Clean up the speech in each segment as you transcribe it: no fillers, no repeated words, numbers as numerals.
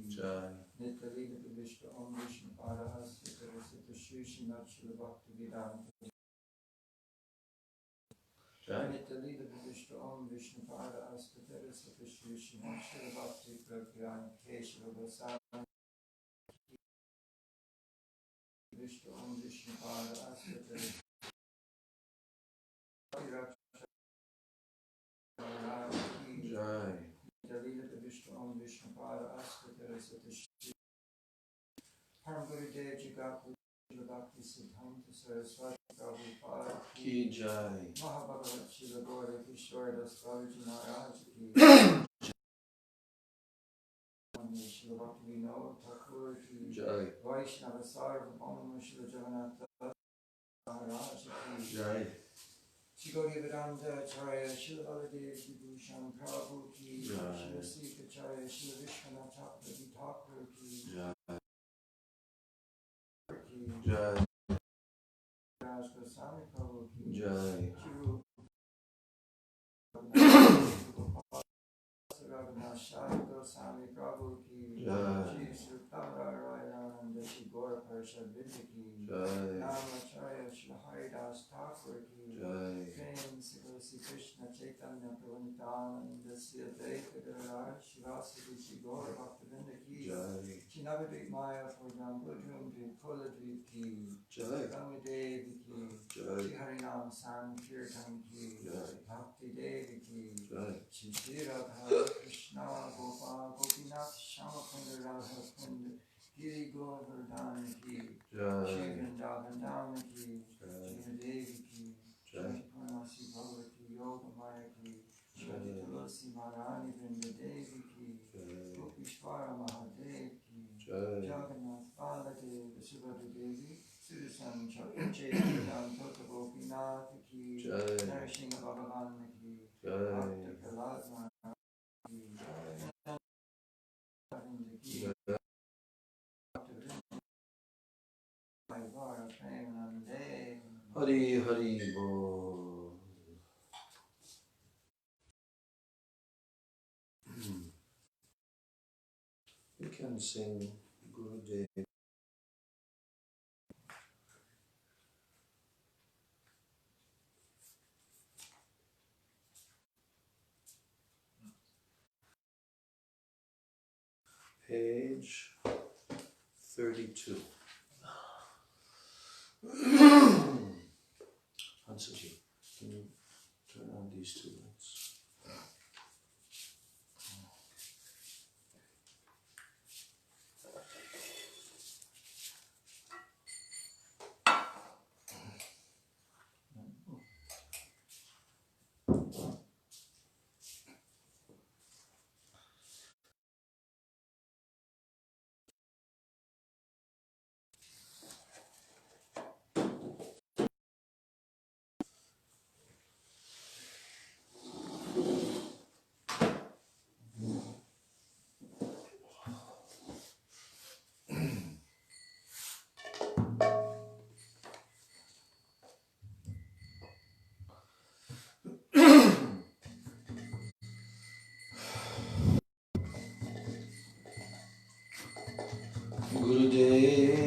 Jai. Nitalita Vishnu Om Vishnu Parahasya Tarasita Shri Srimad Srila Bhakti Vedanta. Nitalita Vishnu Om Vishnu Parahasya Tarasita Shri Srimad Srila Bhakti Vedanta Keshava Vasana. Vishnu Om Vishnu Parahasya Tarasita Jai. Nitalita Vishnu Om Vishnu Parahasya Tarasita Shri Param Gurudev Jagapur Bhakti Siddhanta Saraswati Prabhupada Ki Jai. Mahabhagavat Srila Gaura Kishore Das Babaji Maharaj Ki Srila Bhakti Vinod Thakur Ki Jai. Vaishnava Sarvabhauma Srila Jagannath Maharaj Ki Jai. Shri Gauri Vedanta Acharya Srila Baladev Vibhushan Prabhu Ki Jai. Srila Sikacharya Srila Vishwanath Chakravarti Thakur Ki Jai. Jai Raj Goswami Prabhu Ki Jai. Shri Raghunath Goswami Prabhu Ki Jai. Shri Sutara Rayananda Shri Gaura Parishad Vrinda Ki Jai. Namacharya Shri Haridas Thakur Ki Jai. Prem Sikasi Krishna Chaitanya Prabhu Nityananda Sri Advaita Gadadhar Shivasadi Shri Gaura Bhaktivinoda Ki Jai. Shri Navadvip Maya Purnam Gudrum Dvip Kuladvip Ki Jai. Ganga Devi Ki Jai. Shri Harinam Sankirtan Ki Jai. Bhakti Devi Ki Jai. Shri Shri Radha Krishna Gopal Gopinath Shamakunda Radha Kunda Giri Govardhan Ki Jai. Shri Vrindavan Dhama Ki Jai. Shri Devi Ki Jai. Shri Purnasi Bhagavati Yoga Maya Ki Shri Jai. Tulasi Maharani Vrinda Devi Ki Jai. Gopishwara Mahadev Ki Jai. Jagannath Baladev Subhadra Devi Sudasan Chaitanya Tota Gopinath Ki Jai. Narasingha Bhagavan Ki Jai. Bhakta Prahlad Maharaj Ki Govinda Ki Bhakta Vrinda Vaivara Premanande. Hari Hari Bo. You can sing Gurudev. Page 32. Hansuji, can you turn on these two lights? Gurudev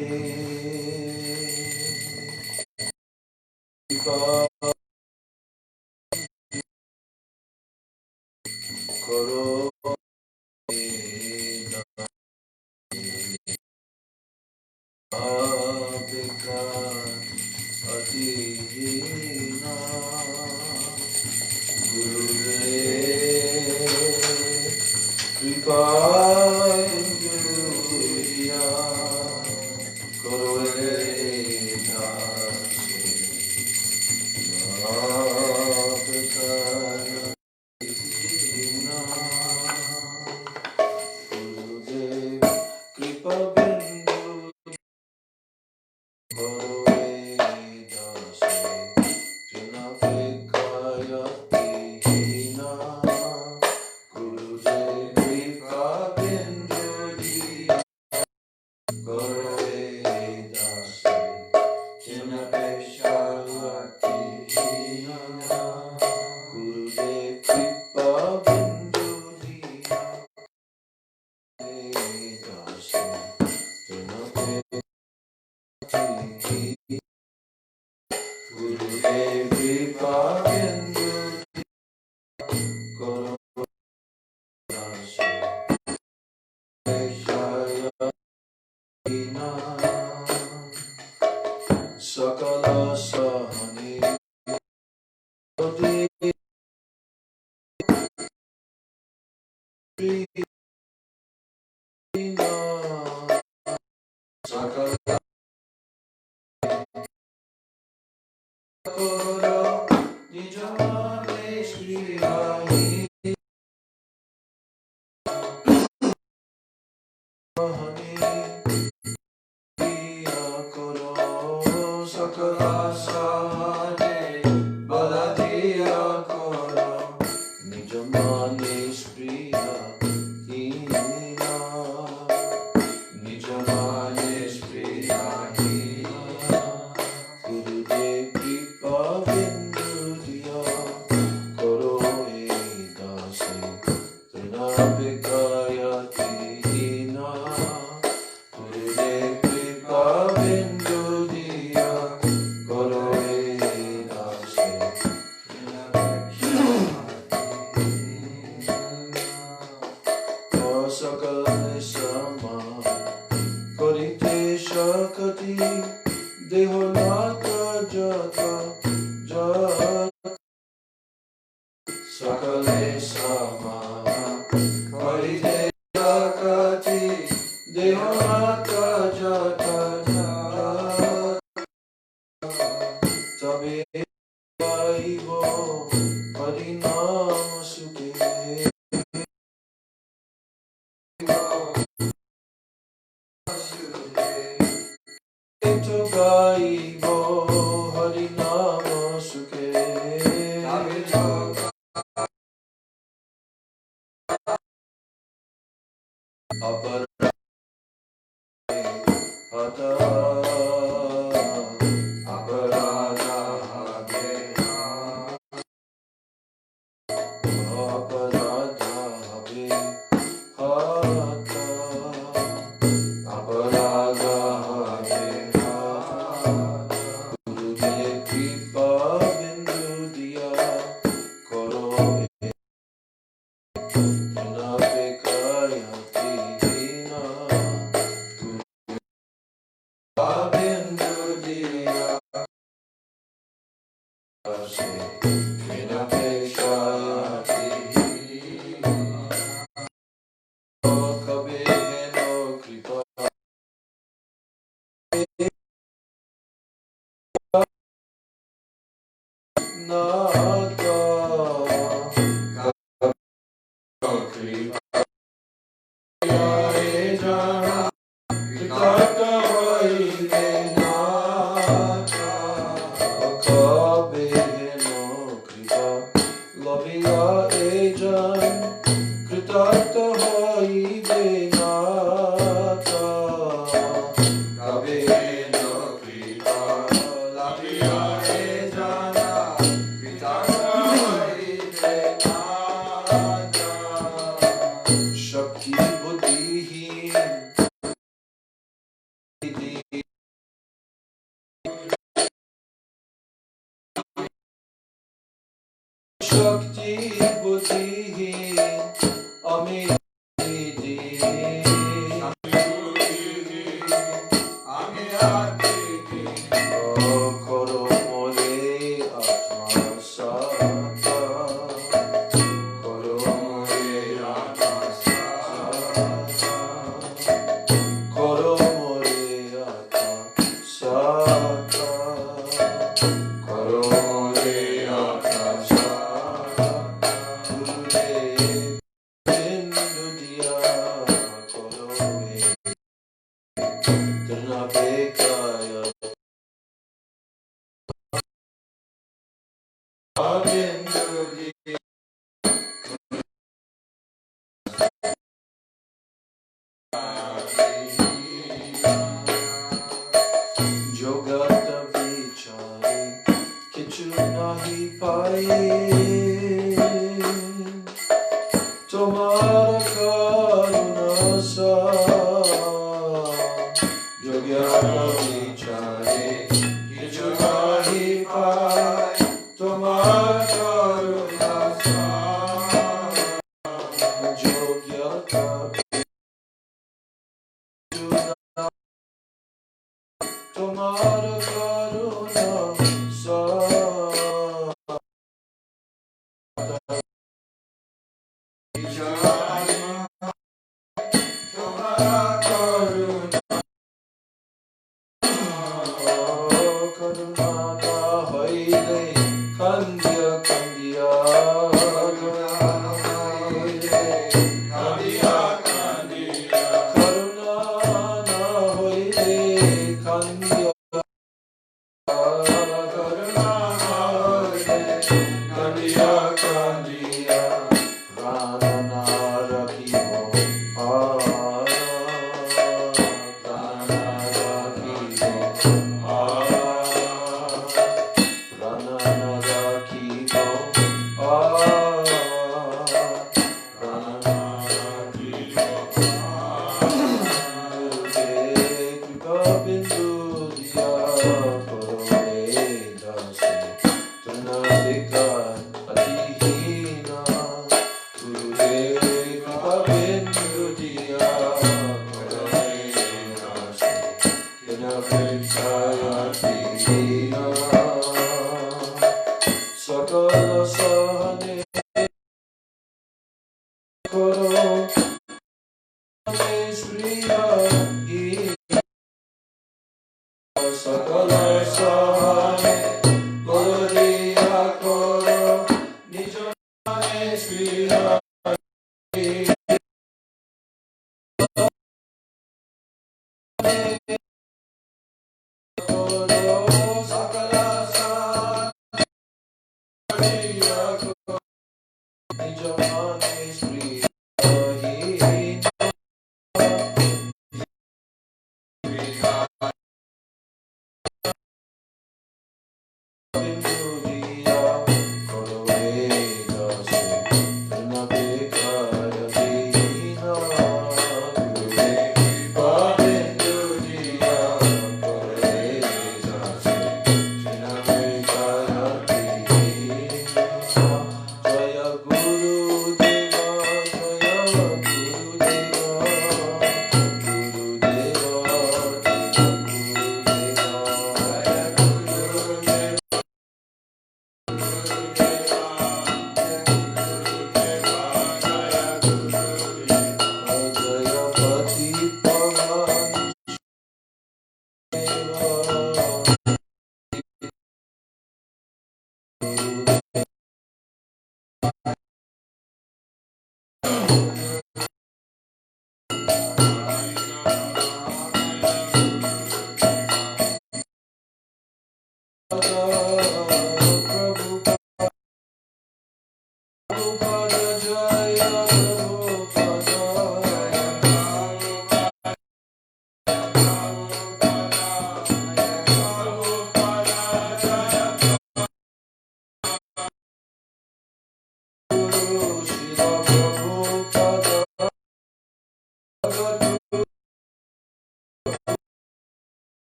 Karo Abhika Atihina Gurudev Kripa Indriya Karo Gurudev Kripa Bindu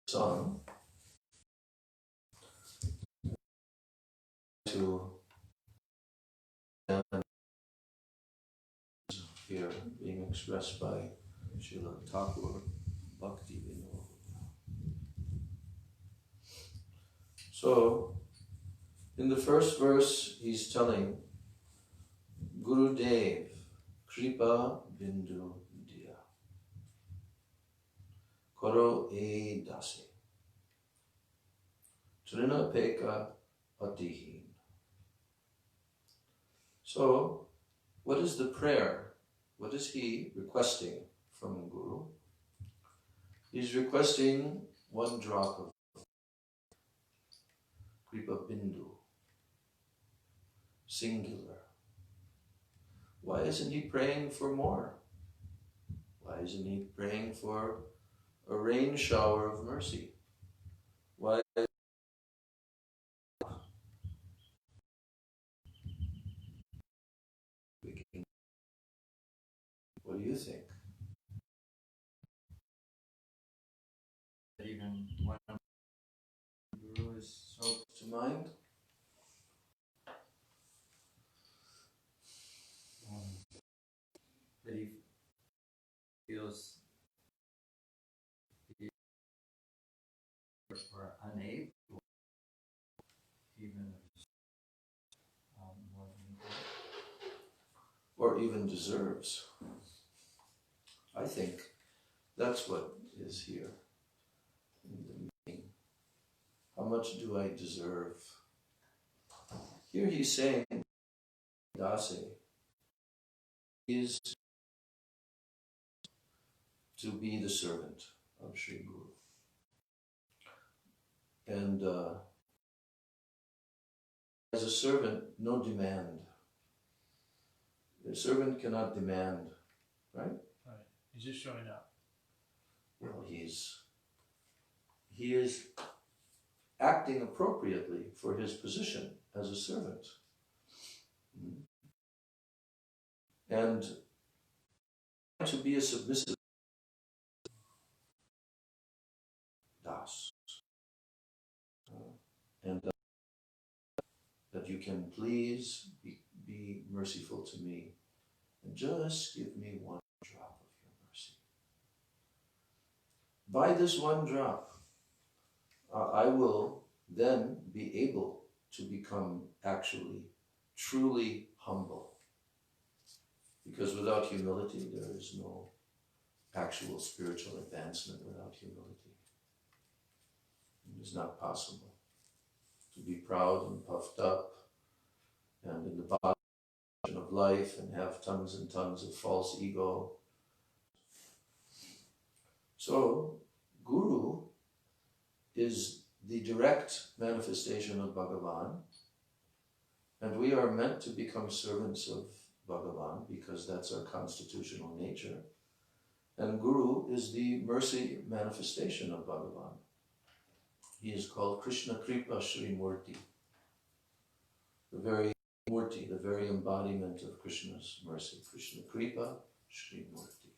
Song to here being expressed by Srila Thakur Bhakti Vinod. So, in the first verse, he's telling Gurudev, Kripa Bindu Diya, Koro E Dasi, Trina Peka Patihin. So, what is the prayer? What is he requesting from Guru? He's requesting one drop of Kripa Bindu, singular. Why isn't he praying for more? Why isn't he praying for a rain shower of mercy? Why? What do you think? Even one Guru is so To mind? that he feels or unable, even more than Or even deserves. I think that's what is here in the meaning. How much do I deserve? Here he's saying, Dase is to be the servant of Sri Guru. And as a servant, no demand. The servant cannot demand, right? Right. He's just showing up. Well, he is acting appropriately for his position as a servant. And to be a submissive das. And that you can please be merciful to me and just give me one drop of your mercy. By this one drop, I will then be able to become actually, truly humble. Because without humility, there is no actual spiritual advancement without humility. It is not possible to be proud and puffed up and in the bottom of life and have tons and tons of false ego. So, Guru is the direct manifestation of Bhagavan, and we are meant to become servants of Bhagavan because that's our constitutional nature. And Guru is the mercy manifestation of Bhagavan. He is called Krishna Kripa Shri Murti, the very Murti, the very embodiment of Krishna's mercy. Krishna Kripa Shri Murti.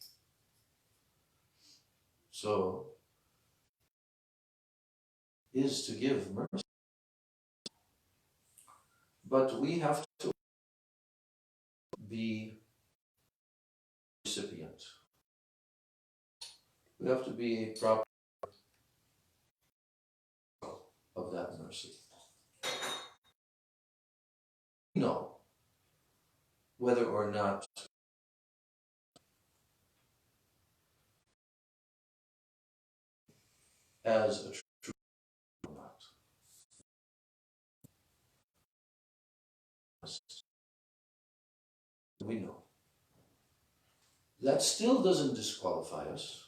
So, is to give mercy. But we have to be recipient. We have to be a proper of that mercy. We know whether or not as a true or not. We know. That still doesn't disqualify us,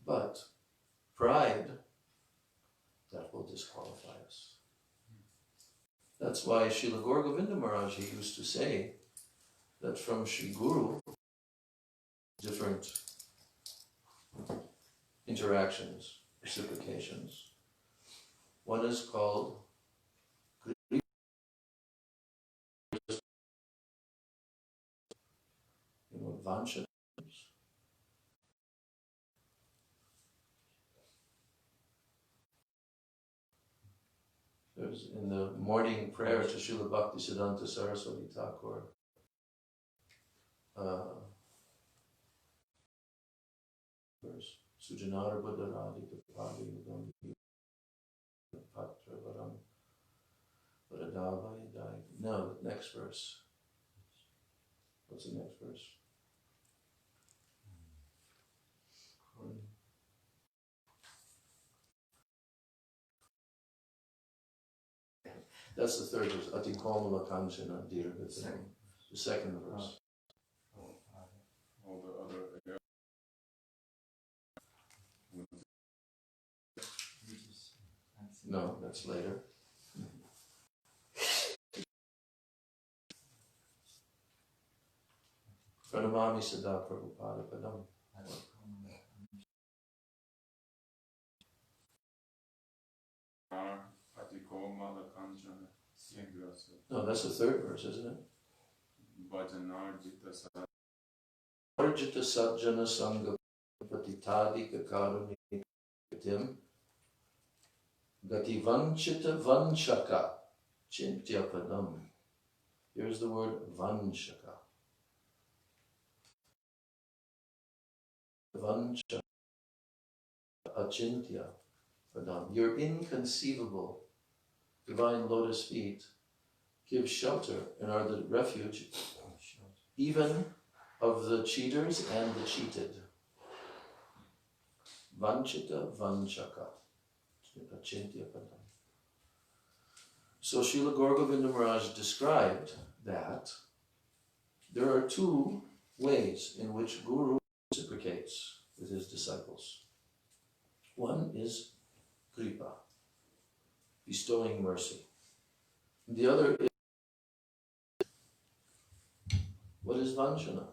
but pride, that will disqualify us. That's why Srila Gaura Govinda Maharaj, he used to say that from Sri Guru, different interactions, reciprocations. One is called Vansha. There's in the morning prayer to Srila Bhaktisiddhanta Saraswati Thakur, verse Sujanara Buddharadi Pipadi Udam Patra Varam Vadadavai Dai. No, the next verse. What's the next verse? That's the third verse. Atikomala Kanchana Dirghatam. The second verse. All the other No, that's later. Pranamami Sada Prabhupada Padam. No, that's the third verse, isn't it? Bhajanarjita Sajjana Sangha Patitadika Karunitim Gativanchita Vanchaka Chintya Padam. Here's the word Vanchaka. Vanchaka Achintya Padam. Your inconceivable divine lotus feet give shelter and are the refuge even of the cheaters and the cheated. Vanchita Vanchaka Achintya Padam. So Srila Gaura Maharaj described that there are two ways in which Guru reciprocates with his disciples. One is kripa, bestowing mercy. The other is, what is vanchana?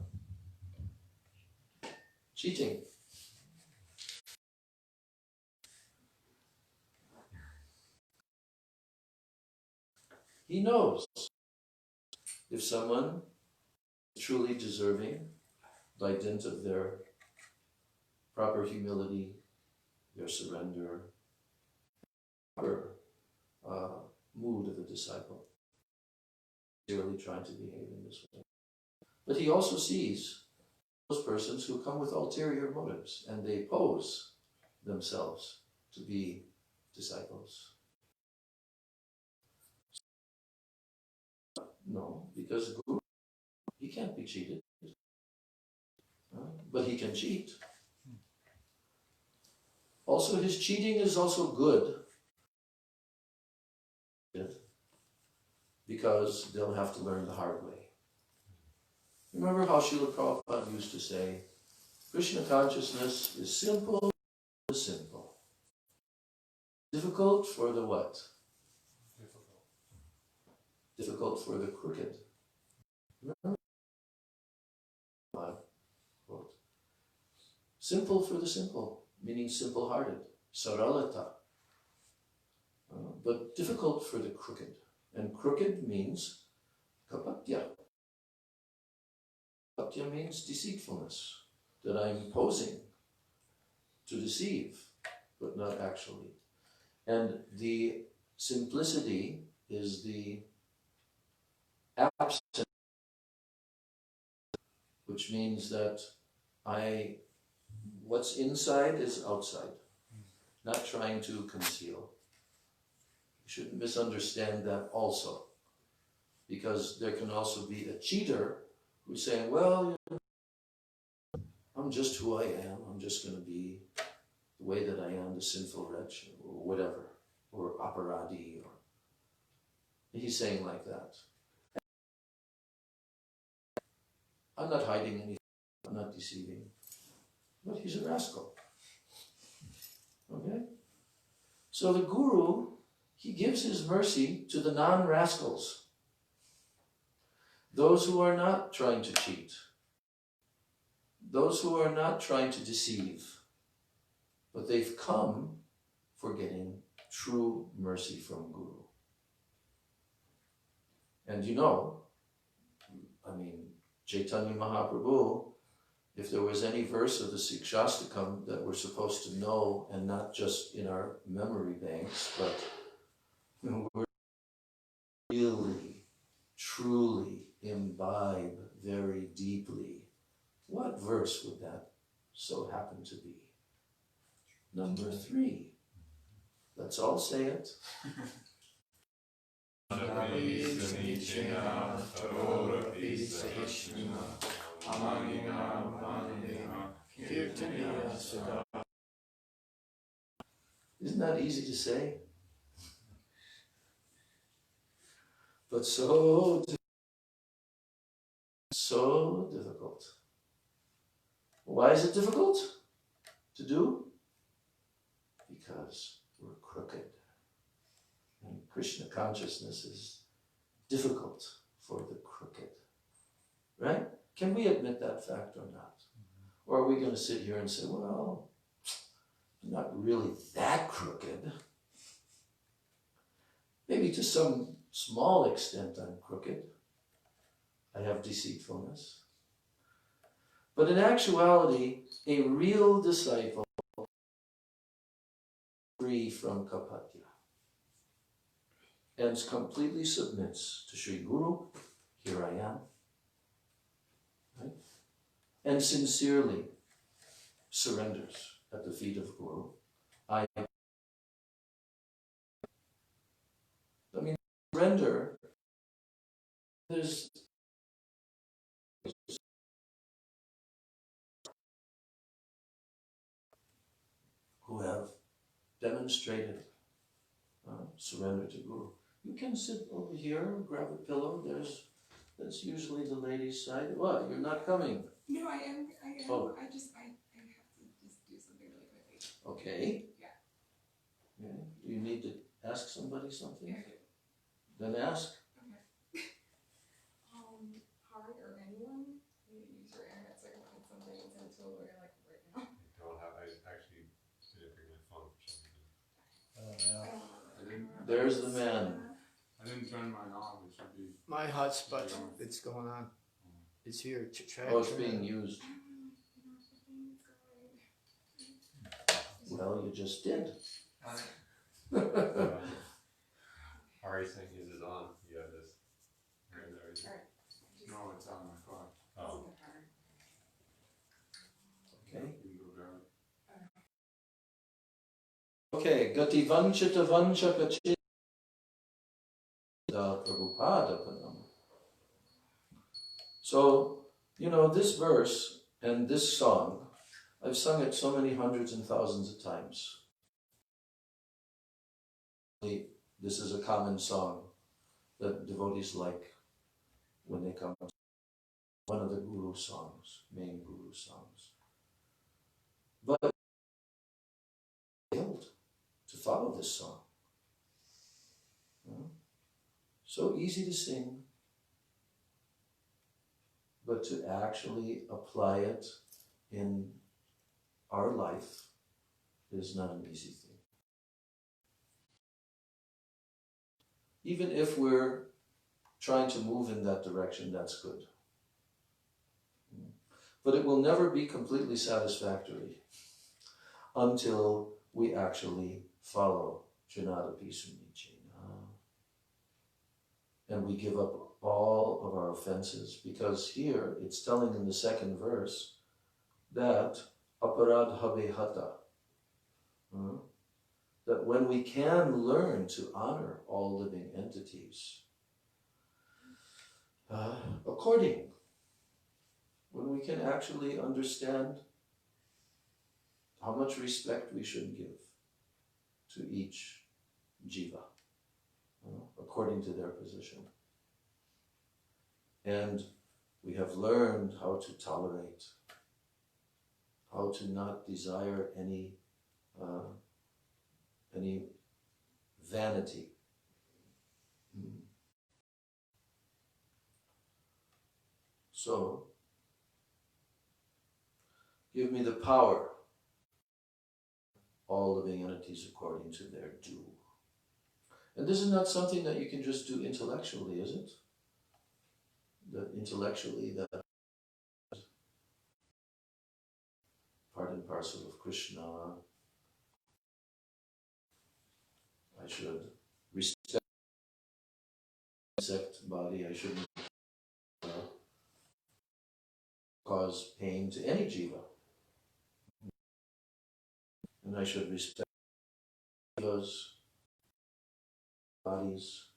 Cheating. He knows if someone is truly deserving by dint of their proper humility, their surrender, proper mood of a disciple, really trying to behave in this way. But he also sees those persons who come with ulterior motives and they pose themselves to be disciples. No, because Guru, he can't be cheated. But he can cheat. Also, his cheating is also good because they'll have to learn the hard way. Remember how Srila Prabhupada used to say, Krishna consciousness is simple, simple. Difficult for the what? Difficult for the crooked. Remember? Quote. Simple for the simple, meaning simple-hearted, saralata. But difficult for the crooked. And crooked means kapatya. Kapatya means deceitfulness, that I'm posing to deceive, but not actually. And the simplicity is the absence, which means that what's inside is outside, not trying to conceal. You shouldn't misunderstand that also, because there can also be a cheater who's saying, well, I'm just who I am, I'm just going to be the way that I am, the sinful wretch, or whatever, or aparadi, or he's saying like that. I'm not hiding anything, I'm not deceiving, but he's a rascal. Okay? So the Guru, he gives his mercy to the non-rascals, those who are not trying to cheat, those who are not trying to deceive, but they've come for getting true mercy from Guru. And you know, Chaitanya Mahaprabhu, if there was any verse of the Sikshastakam that we're supposed to know, and not just in our memory banks, but we're really, truly imbibe very deeply, what verse would that so happen to be? Number 3. Let's all say it. Isn't that easy to say? But so difficult. Why is it difficult to do? Because we're crooked. And Krishna consciousness is difficult for the crooked. Right? Can we admit that fact or not? Or are we going to sit here and say, well, I'm not really that crooked. Maybe to some small extent I'm crooked. I have deceitfulness. But in actuality, a real disciple is free from kapatya and completely submits to Sri Guru, here I am, right? And sincerely surrenders at the feet of Guru. I mean, surrender, there's who have demonstrated surrender to Guru. You can sit over here, grab a pillow. That's usually the ladies' side. What? You're not coming? No, I am. Oh. I have to just do something really quickly. Okay. Yeah. Yeah. Do you need to ask somebody something? Yeah, I do. Then ask. Okay. Hard or anyone, you need to use your internet so I can find something and send it to a lawyer like right now. I don't have, I actually didn't bring my phone for some reason. Oh, yeah. There's the man. I didn't turn mine on, it should be. My hotspot, it's going on. It's here. Oh, it's being used. Well, you just did. Ari's saying his is on. You have this. Right there. Alright. No, it's on my phone. Oh. Okay. You can go grab it. Okay. Gati vanchita vanchakachita Prabhupada Padam. So, you know, this verse and this song, I've sung it so many hundreds and thousands of times. This is a common song that devotees like when they come to one of the Guru songs, main Guru songs. But I failed to follow this song. So easy to sing, but to actually apply it in our life is not an easy thing. Even if we're trying to move in that direction, that's good. But it will never be completely satisfactory until we actually follow Janadapi Sunichena. And we give up all of our offenses, because here it's telling in the second verse that aparadha hata, that when we can learn to honor all living entities according, when we can actually understand how much respect we should give to each jiva, according to their position. And we have learned how to tolerate, how to not desire any vanity. So, give me the power, all living entities according to their due. And this is not something that you can just do intellectually, is it? That intellectually, that part and parcel of Krishna, I should respect insect body, I shouldn't cause pain to any jiva. And I should respect jivas, bodies,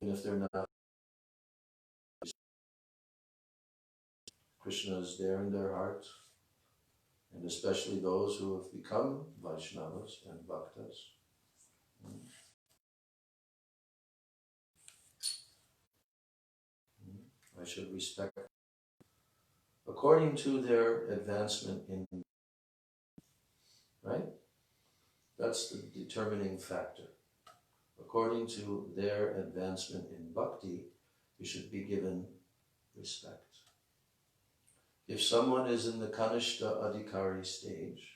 even if they're not. Krishna is there in their heart, and especially those who have become Vaishnavas and Bhaktas. I should respect according to their advancement in, right? That's the determining factor. According to their advancement in bhakti, you should be given respect. if someone is in the Kanishta Adhikari stage,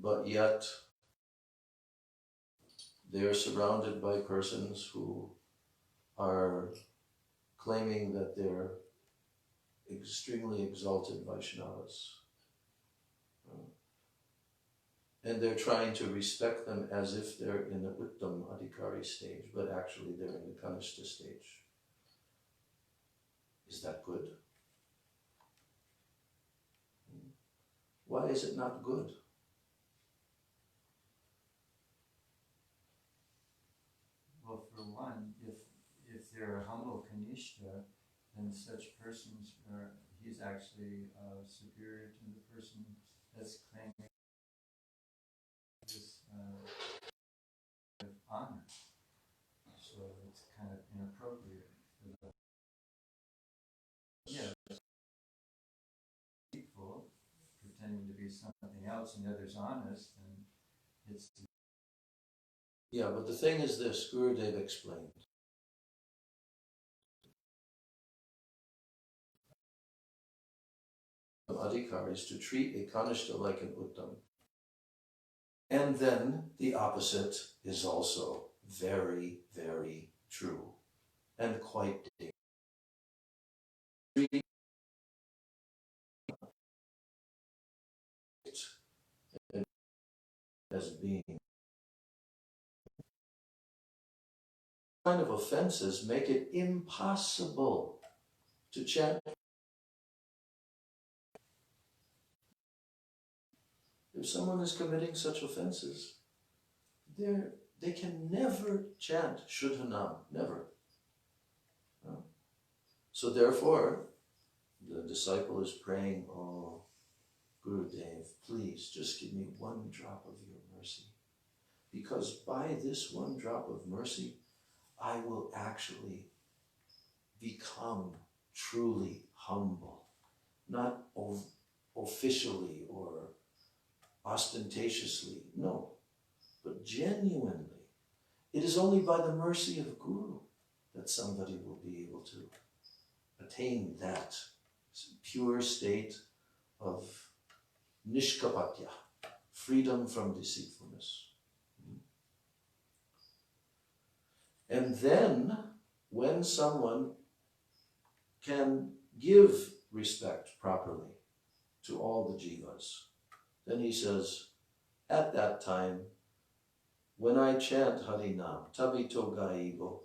but yet they are surrounded by persons who are claiming that they're extremely exalted Vaishnavas, and they're trying to respect them as if they're in the Uttam Adhikari stage, but actually they're in the Kanishta stage. Is that good? Why is it not good? Well, for one, if they're a humble Kanishta, then such persons are, he's actually superior to the person that's claiming this honor. So it's kind of inappropriate for the people pretending to be something else and the other's honest, and it's Yeah, but the thing is this, Gurudev explained. Adhikaris to treat a Kanishta like an Uttam. And then the opposite is also very, very true and quite dangerous. As being kind of offenses make it impossible to chant. If someone is committing such offenses, they can never chant Shuddhanam, never. So therefore, the disciple is praying, oh, Gurudev, please just give me one drop of your mercy. Because by this one drop of mercy, I will actually become truly humble, not officially or ostentatiously, no, but genuinely. It is only by the mercy of Guru that somebody will be able to attain that pure state of nishkapatya, freedom from deceitfulness. And then, when someone can give respect properly to all the jivas, then he says, at that time, when I chant Harinam, tabito gaibo,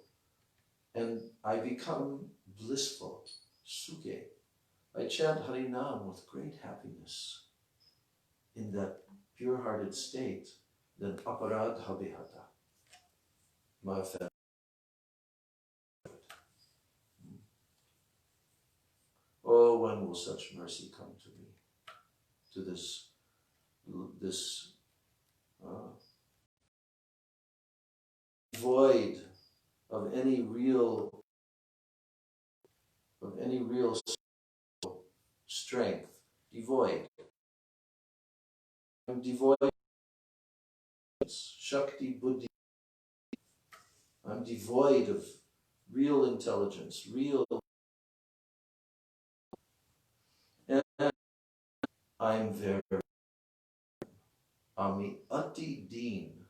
and I become blissful, sukhe, I chant Harinam with great happiness in that pure-hearted state, then aparadha bihata, my offense. Oh, when will such mercy come to me? To this void of any real strength, devoid. I'm devoid of Shakti Buddhi. I'm devoid of real intelligence, real. And I'm very Ami Ati Deen.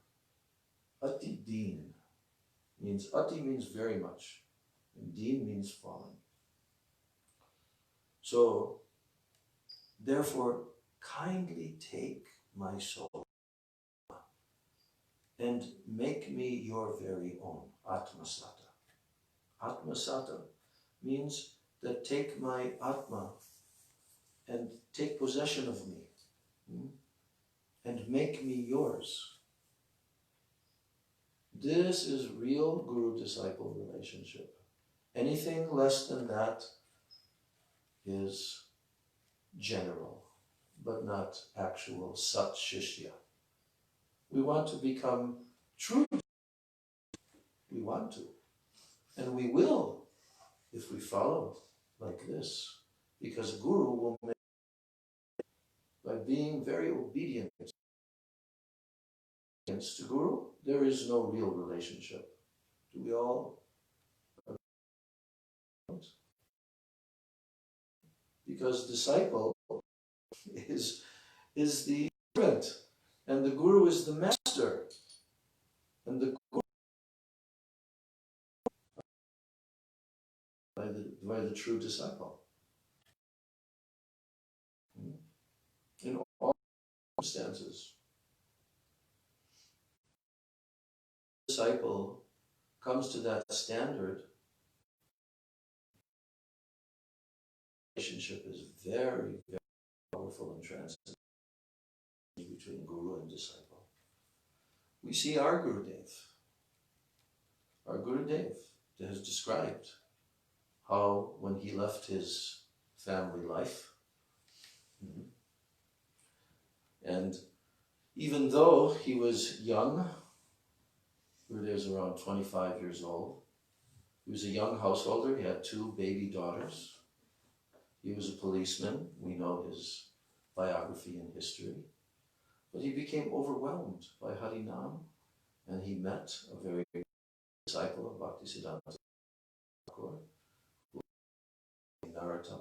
Ati Deen means, Ati means very much, and Deen means fallen. So, therefore, kindly take my soul and make me your very own, Atmasata. Atmasata means that take my Atma and take possession of me and make me yours. This is real guru-disciple relationship. Anything less than that is general, but not actual Sat Shishya. We want to become true. We want to. And we will if we follow like this. Because Guru will make, by being very obedient to Guru, there is no real relationship. Do we all agree? because disciple is the servant, and the Guru is the master, and the Guru by the true disciple. In all circumstances, the disciple comes to that standard. Relationship is very, very powerful and transcendent between Guru and disciple. We see our Gurudev. Our Gurudev has described how when he left his family life, and even though he was young, Gurudev was around 25 years old, he was a young householder, he had 2 baby daughters. He was a policeman, we know his biography and history, but he became overwhelmed by Harinam, and he met a very disciple of Bhaktisiddhanta Thakur, Narottam,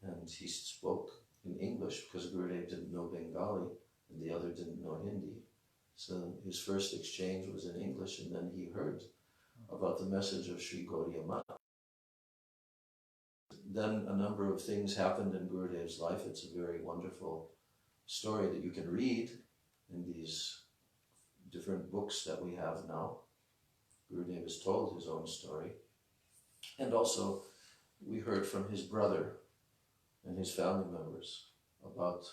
and he spoke in English because Gurudev didn't know Bengali and the other didn't know Hindi. So his first exchange was in English, and then he heard about the message of Sri Gaudiya Mata. Then a number of things happened in Gurudev's life. It's a very wonderful story that you can read in these different books that we have now. Gurudev has told his own story. And also, we heard from his brother and his family members about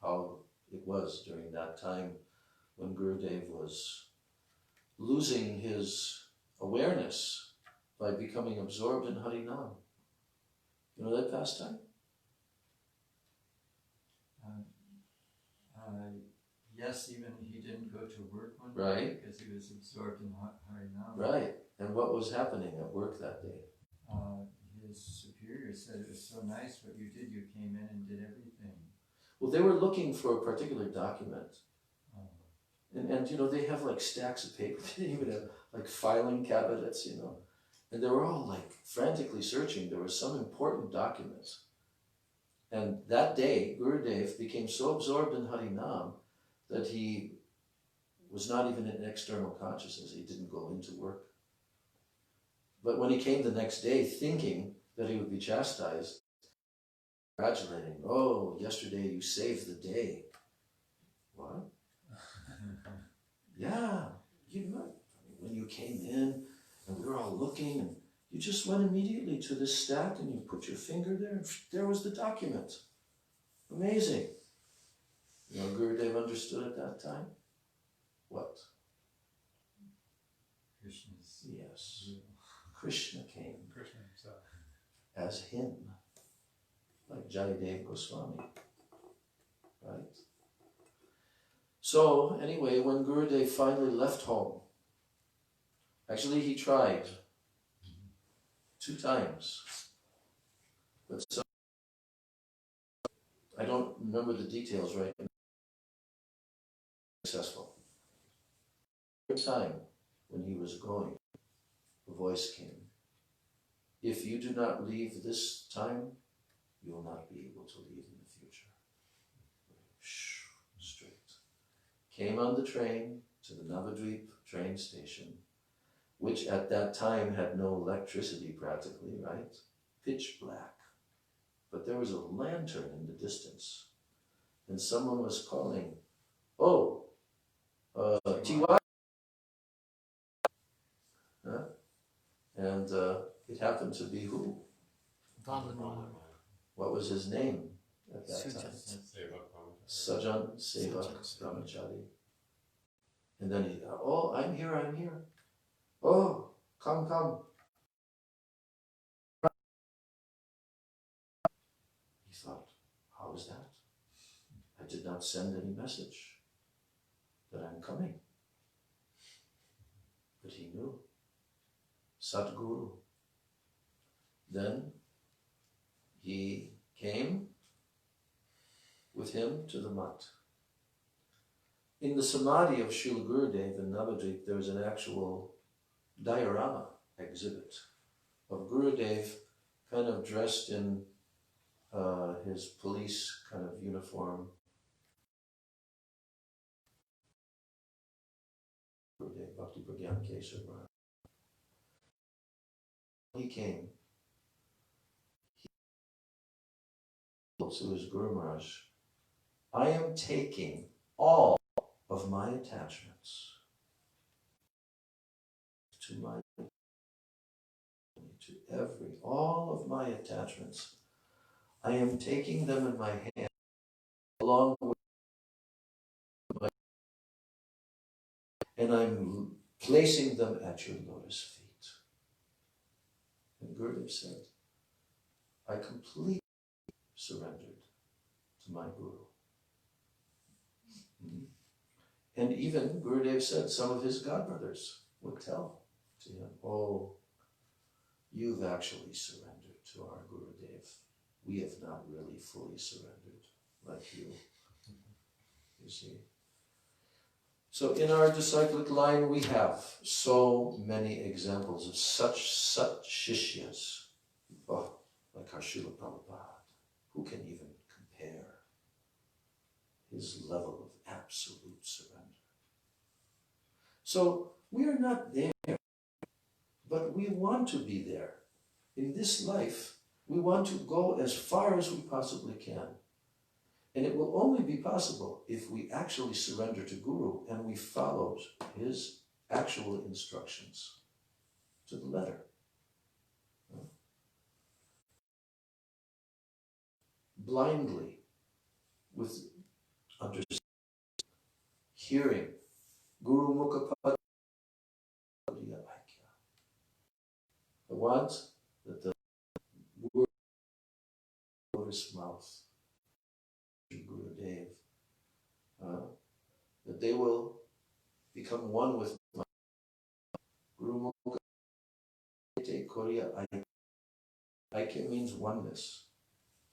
how it was during that time when Gurudev was losing his awareness by becoming absorbed in Harinam. You know that pastime? Yes, even he didn't go to work one day Right. because he was absorbed in Harinam. Right. And what was happening at work that day? His superior said, it was so nice what you did. You came in and did everything. Well, they were looking for a particular document. And you know, they have like stacks of paper. They didn't even have like filing cabinets, you know. And they were all like frantically searching. There was some important documents. And that day, Gurudev became so absorbed in Harinam that he was not even in external consciousness. He didn't go into work. But when he came the next day thinking that he would be chastised, congratulating, oh, yesterday you saved the day. What? Yeah, you know, when you came in and we were all looking and you just went immediately to this stack and you put your finger there and there was the document. Amazing. You know, Gurudev understood at that time? What? Krishna's. Yes. Krishna came Krishna himself. as him, like Jayadev Goswami, right? So anyway, when Gurudev finally left home, actually he tried 2 times, but so I don't remember the details right now. Successful. Every time when he was going, a voice came. If you do not leave this time, you will not be able to leave in the future. Straight. Came on the train to the Navadvip train station, which at that time had no electricity practically, right? Pitch black. But there was a lantern in the distance. And someone was calling, oh, Tiwa. Huh? And it happened to be who? What was his name at that time? Sajan Sevak Brahmachari. And then he, oh, I'm here, I'm here. Oh, come, come. He thought, how is that? I did not send any message that I'm coming. But he knew. Sadguru. Then he came with him to the mat. In the samadhi of Srila Gurudev in Navadvip, there is an actual diorama exhibit of Gurudev kind of dressed in his police kind of uniform. Gurudev Bhakti Pragyan Keshav Maharaj. He came. He told to his Guru Maharaj, I am taking all of my attachments to all of my attachments. I am taking them in my hand along with my, and I'm placing them at your lotus feet. And Gurudev said, I completely surrendered to my Guru. And even Gurudev said some of his godbrothers would tell to him, oh, you've actually surrendered to our Gurudev. We have not really fully surrendered like you. You see? So in our disciplic line, we have so many examples of such shishyas. Oh, like our Srila Prabhupada. Who can even compare his level of absolute surrender? So we are not there, but we want to be there. In this life, we want to go as far as we possibly can. And it will only be possible if we actually surrender to Guru and we follow his actual instructions to the letter. Blindly, with understanding, hearing, Guru Mukha Padmanabha. I want that the word lotus mouth, Gurudev, that they will become one with my Guru Mukha Korea. Aikya means oneness.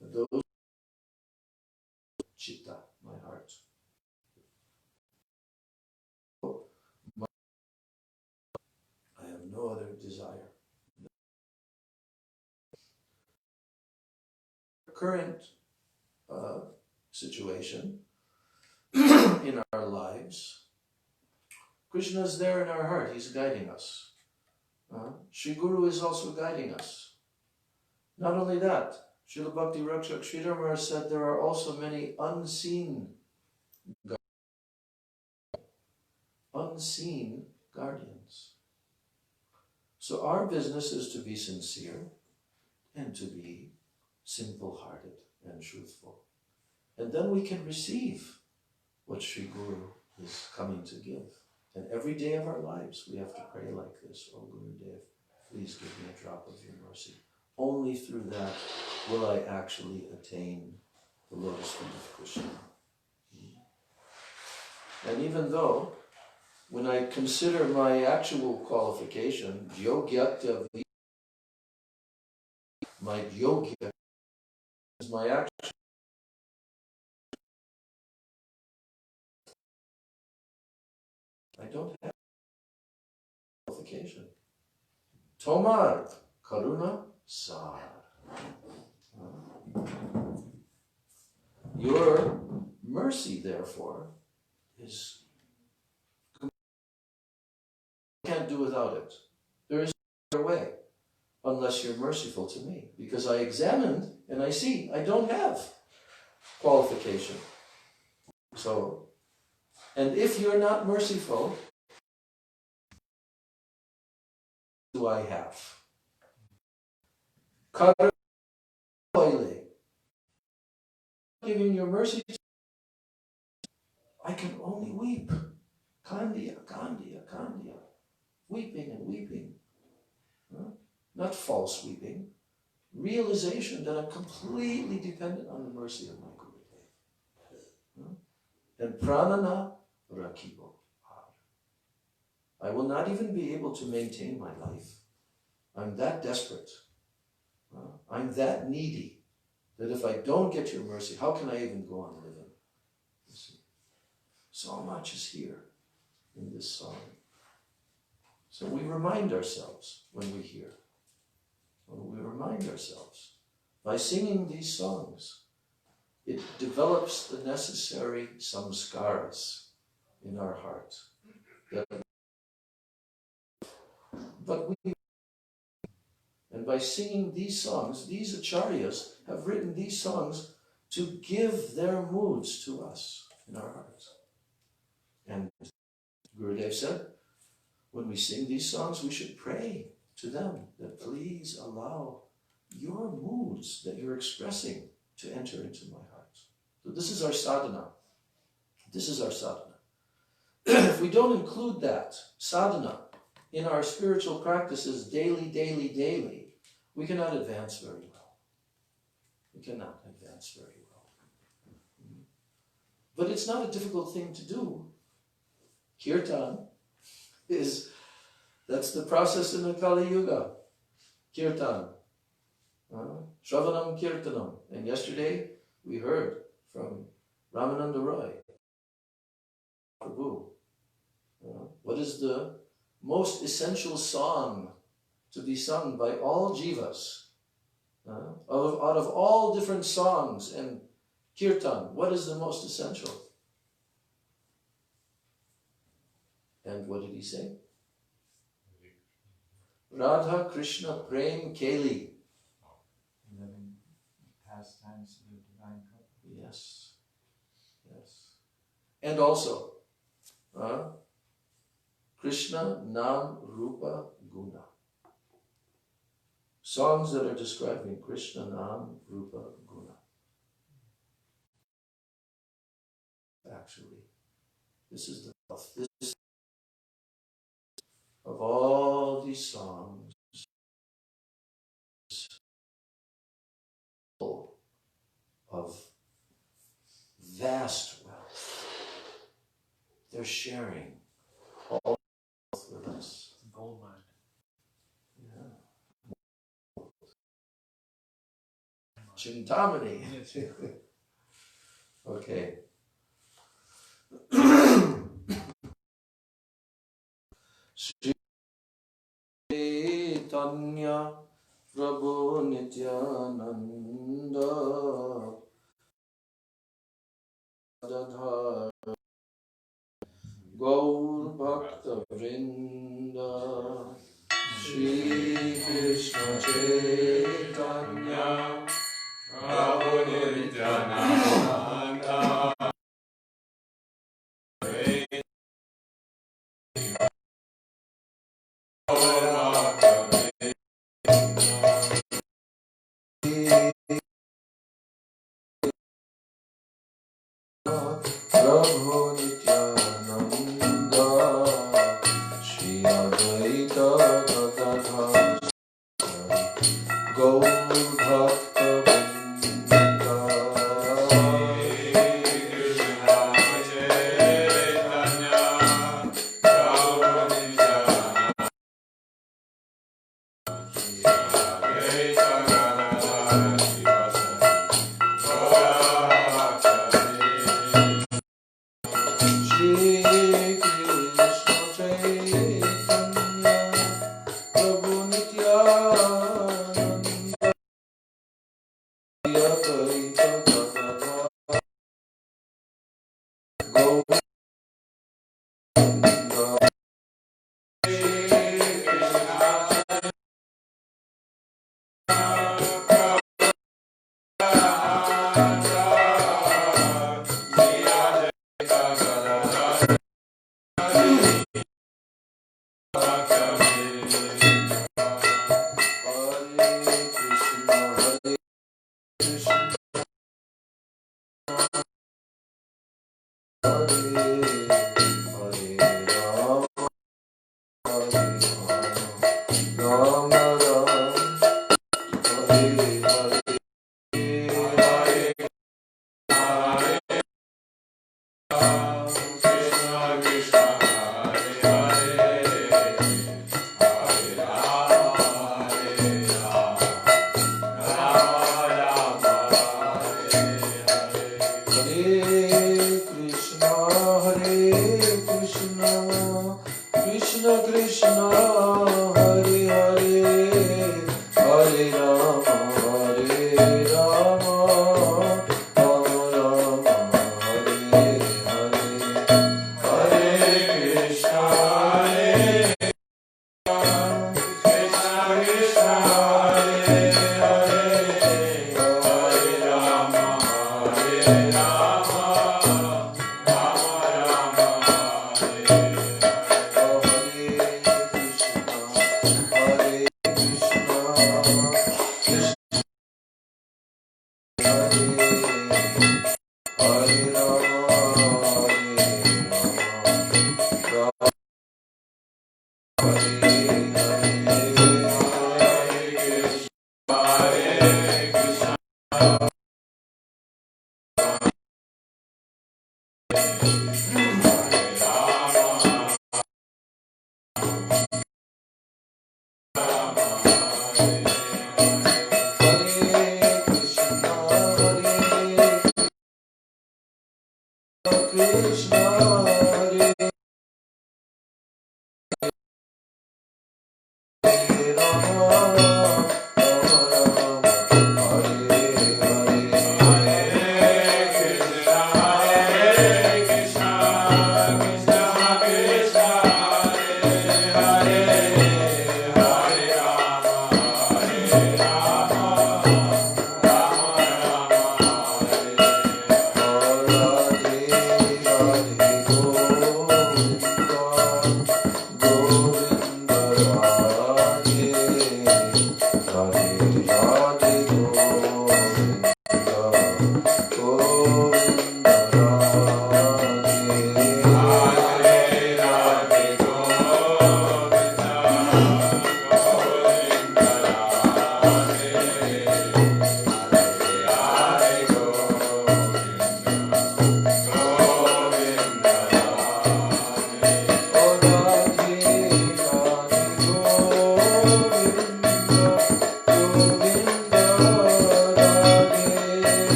Those Chitta, my heart. I have no other desire. Current situation in our lives, Krishna is there in our heart. He's guiding us. Sri Guru is also guiding us. Not only that, Srila Bhakti Rakshak Sridhar Maharaj said there are also many unseen guardians. So our business is to be sincere and to be simple-hearted and truthful. And then we can receive what Sri Guru is coming to give. And every day of our lives, we have to pray like this, O Gurudev, please give me a drop of your mercy. Only through that will I actually attain the lotus feet of Krishna. And even though, when I consider my actual qualification, yogyatya, my yogya is my action. I don't have qualification. Tomar karuna sar. Your mercy, therefore, is, I can't do without it. There is no other way unless you're merciful to me, because I examined and I see I don't have qualification. So, and if you're not merciful, what do I have? Giving your mercy, I can only weep. Kandya, kandya, kandya. Weeping and weeping. Not false weeping. Realization that I'm completely dependent on the mercy of my Gurudev. And pranana rakibo. I will not even be able to maintain my life. I'm that desperate. I'm that needy that if I don't get your mercy, how can I even go on living? You see? So much is here in this song. So we remind ourselves when we hear. When we remind remind ourselves. By singing these songs, it develops the necessary samskaras in our heart. And by singing these songs, these acharyas have written these songs to give their moods to us in our hearts. And Gurudev said, when we sing these songs, we should pray to them that please allow your moods that you're expressing to enter into my heart. So this is our sadhana. This is our sadhana. If we don't include that sadhana in our spiritual practices daily, we cannot advance very well. We cannot advance very well. But it's not a difficult thing to do. Kirtan that's the process in the Kali Yuga. Kirtan. Shravanam Kirtanam. And yesterday we heard from Ramananda Roy, Prabhu. What is the most essential song to be sung by all jivas? Out of all different songs and kirtan, what is the most essential? And what did he say? Radha Krishna Prem Keli. 11 pastimes of the divine couple. Yes. And also, Krishna Nam Rupa Guna. Songs that are describing Krishna Nam Rupa Guna. Actually, this is the wealth. This of all these songs of vast wealth. They're sharing all wealth with us. It's a gold mine. Chintamani. Okay. Sri Chaitanya Prabhu Nityananda Adhar Gaur Bhakta Vrinda Shri Krishna Chaitanya Prabhu Nityananda Prabhu Nityananda Shri Advaita Gadadhar Gaur Bhakta Vrinda Krishna Chaitanya Prabhu Nityananda Advaita Gadadhar Shri Krishna Chaitanya Prabhu Nityananda Shri Advaita Gadadhar Gaur Krishna Krishna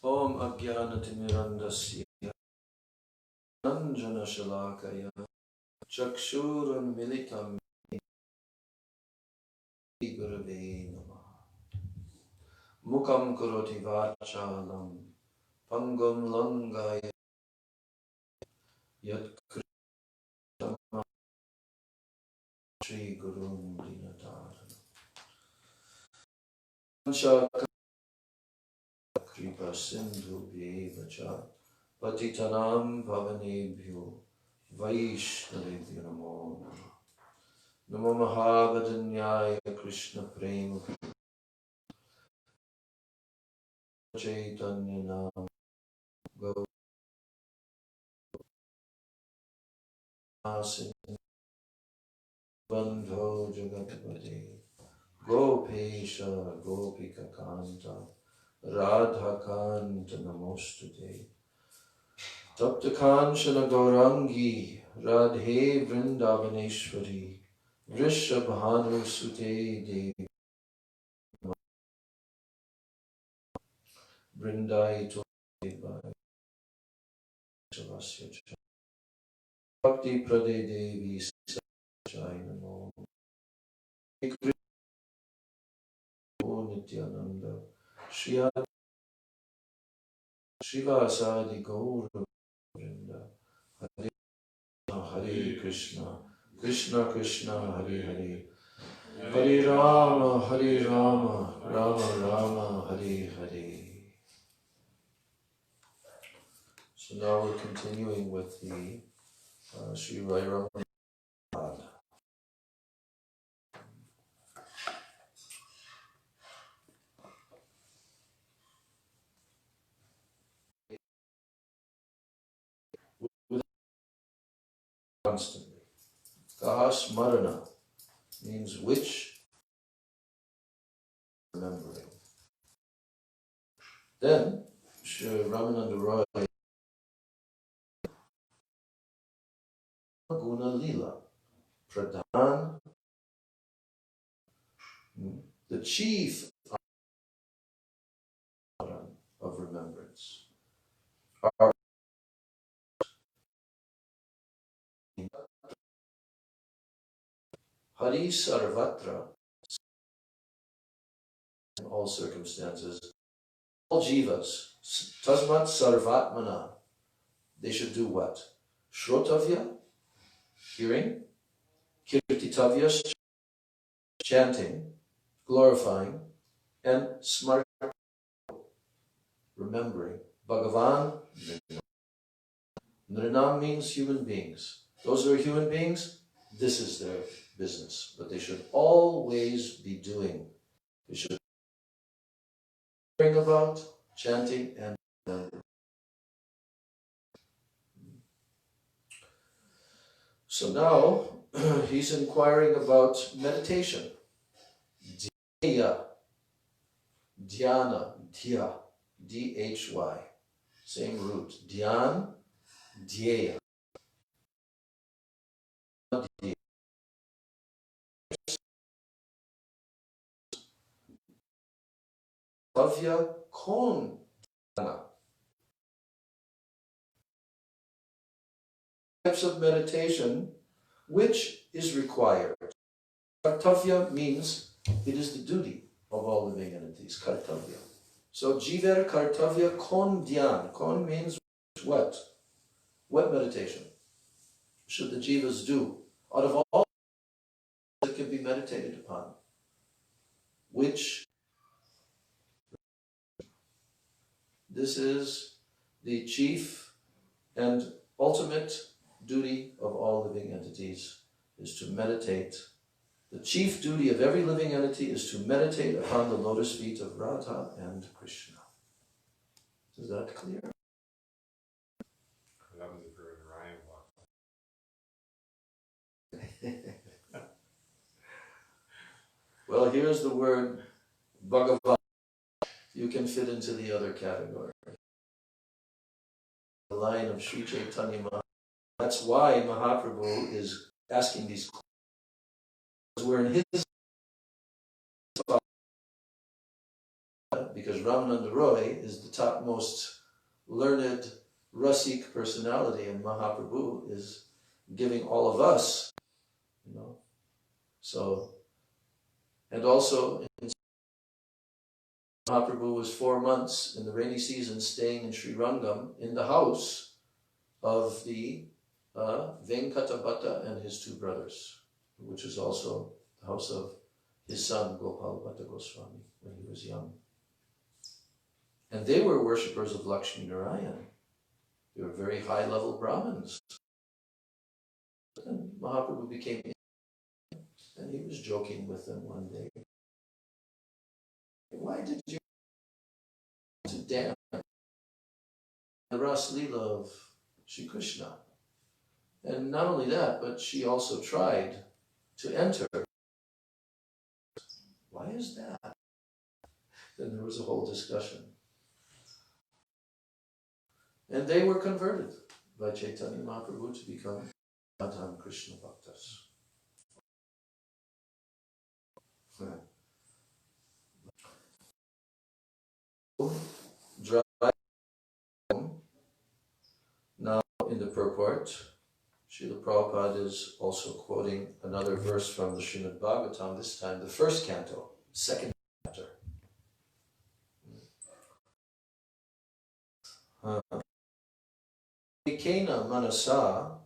Om Ajnanatimirandasya Anjana Shalakaya Chakshurunmilitam Gurave Namaha Mukam Karoti Vachalam Pangam Langaya Yat Krishna Shri Gurun Dinatara Shaka Kripa Sindhu Bhevacha Patitanam Pavanebhyo Vaishnavebhyo Namo Namo Mahavadanyaya Krishna Prema Chaitanya Nam Gaurasin Bandho Jagatpate Gopesha Gopika Kanta Radha Kanta Namostute Tapta Kanchana Gaurangi Radhe Vrindavaneshwari Vrishabhanu Sute Devi Vrindai Todebai Savasya Bhakti Prade Devi Sajai Namo Krishna Nityananda Shri Srivasadi Gaura Vrinda Hare Krishna Krishna Krishna Hare Hare Hare Rama Rama Rama Hare Hare. So now we're continuing with the Sri Vairama. constantly. Kaha smarana means which remembering. Then, Sri Ramananda Roy, Guna Lila, Pradhan, the chief of remembrance, are Hari Sarvatra, in all circumstances, all jivas, tasmat sarvatmana, they should do what? Shrotavya, hearing, kirtitavya, chanting, glorifying, and smart, remembering. Bhagavan, Nrinam means human beings. Those who are human beings, this is their business. But they should always be doing. They should be hearing about, chanting, and remembering. So now he's inquiring about meditation. Dhya, dhyana, dhya, D-H-Y, same root. Dhyan, dhyeya. Tavya kon dhyana. Types of meditation, which is required. Kartavya means it is the duty of all living entities, kartavya. So jiver kartavya kon dhyan. Kon means what? What meditation should the jivas do? Out of all that can be meditated upon, which this is the chief and ultimate duty of all living entities, is to meditate. The chief duty of every living entity is to meditate upon the lotus feet of Radha and Krishna. Is that clear? That was a very Ryan walk. Well, here's the word Bhagavan. You can fit into the other category. The line of Sri Chaitanya Maharaj. That's why Mahaprabhu is asking these questions. We're in his because Ramananda Roy is the topmost learned Rasik personality, and Mahaprabhu is giving all of us, So, and also Mahaprabhu was 4 months in the rainy season staying in Sri Rangam in the house of the Venkatabhatta and his 2 brothers, which is also the house of his son Gopal Bhatta Goswami when he was young. And they were worshippers of Lakshmi Narayan. They were very high-level Brahmins. And Mahaprabhu became and he was joking with them one day. Why did you to dance the Ras Leela of Shri Krishna? And not only that, but she also tried to enter. Why is that? Then there was a whole discussion. And they were converted by Chaitanya Mahaprabhu to become Radha Krishna Bhaktas. Now in the purport, Srila Prabhupada is also quoting another verse from the Srimad Bhagavatam, this time the first canto, second chapter. Ekena manasa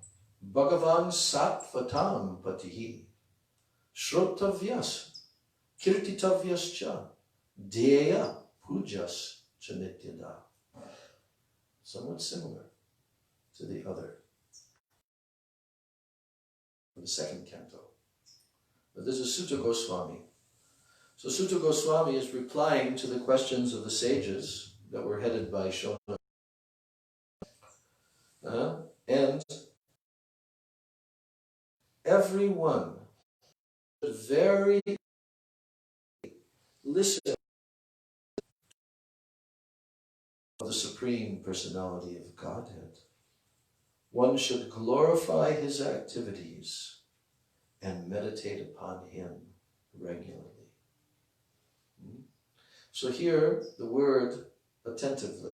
Bhagavan Sattvatam Patihi Shrotavyas Kirtitavyascha Dheya Pujas Chanityada. Somewhat similar to the other, the second canto. But this is Sutta Goswami. So Sutta Goswami is replying to the questions of the sages that were headed by Shona. And everyone should very listen to the Supreme Personality of Godhead. One should glorify his activities and meditate upon him regularly. So here, the word attentively.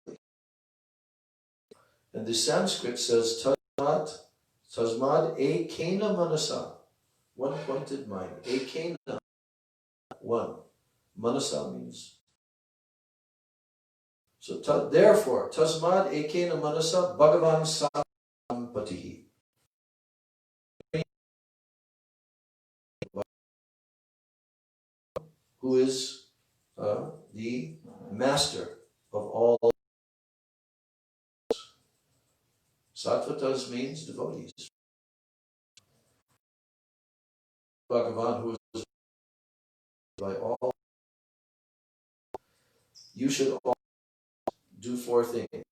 And the Sanskrit says, tasmad ekena manasa, one pointed mind. Ekena, one. Manasa means. So therefore, tasmad ekena manasa bhagavan sampatihi. Who is the master of all. Sattvatas means devotees. Bhagavan, who is by all. You should all do four things.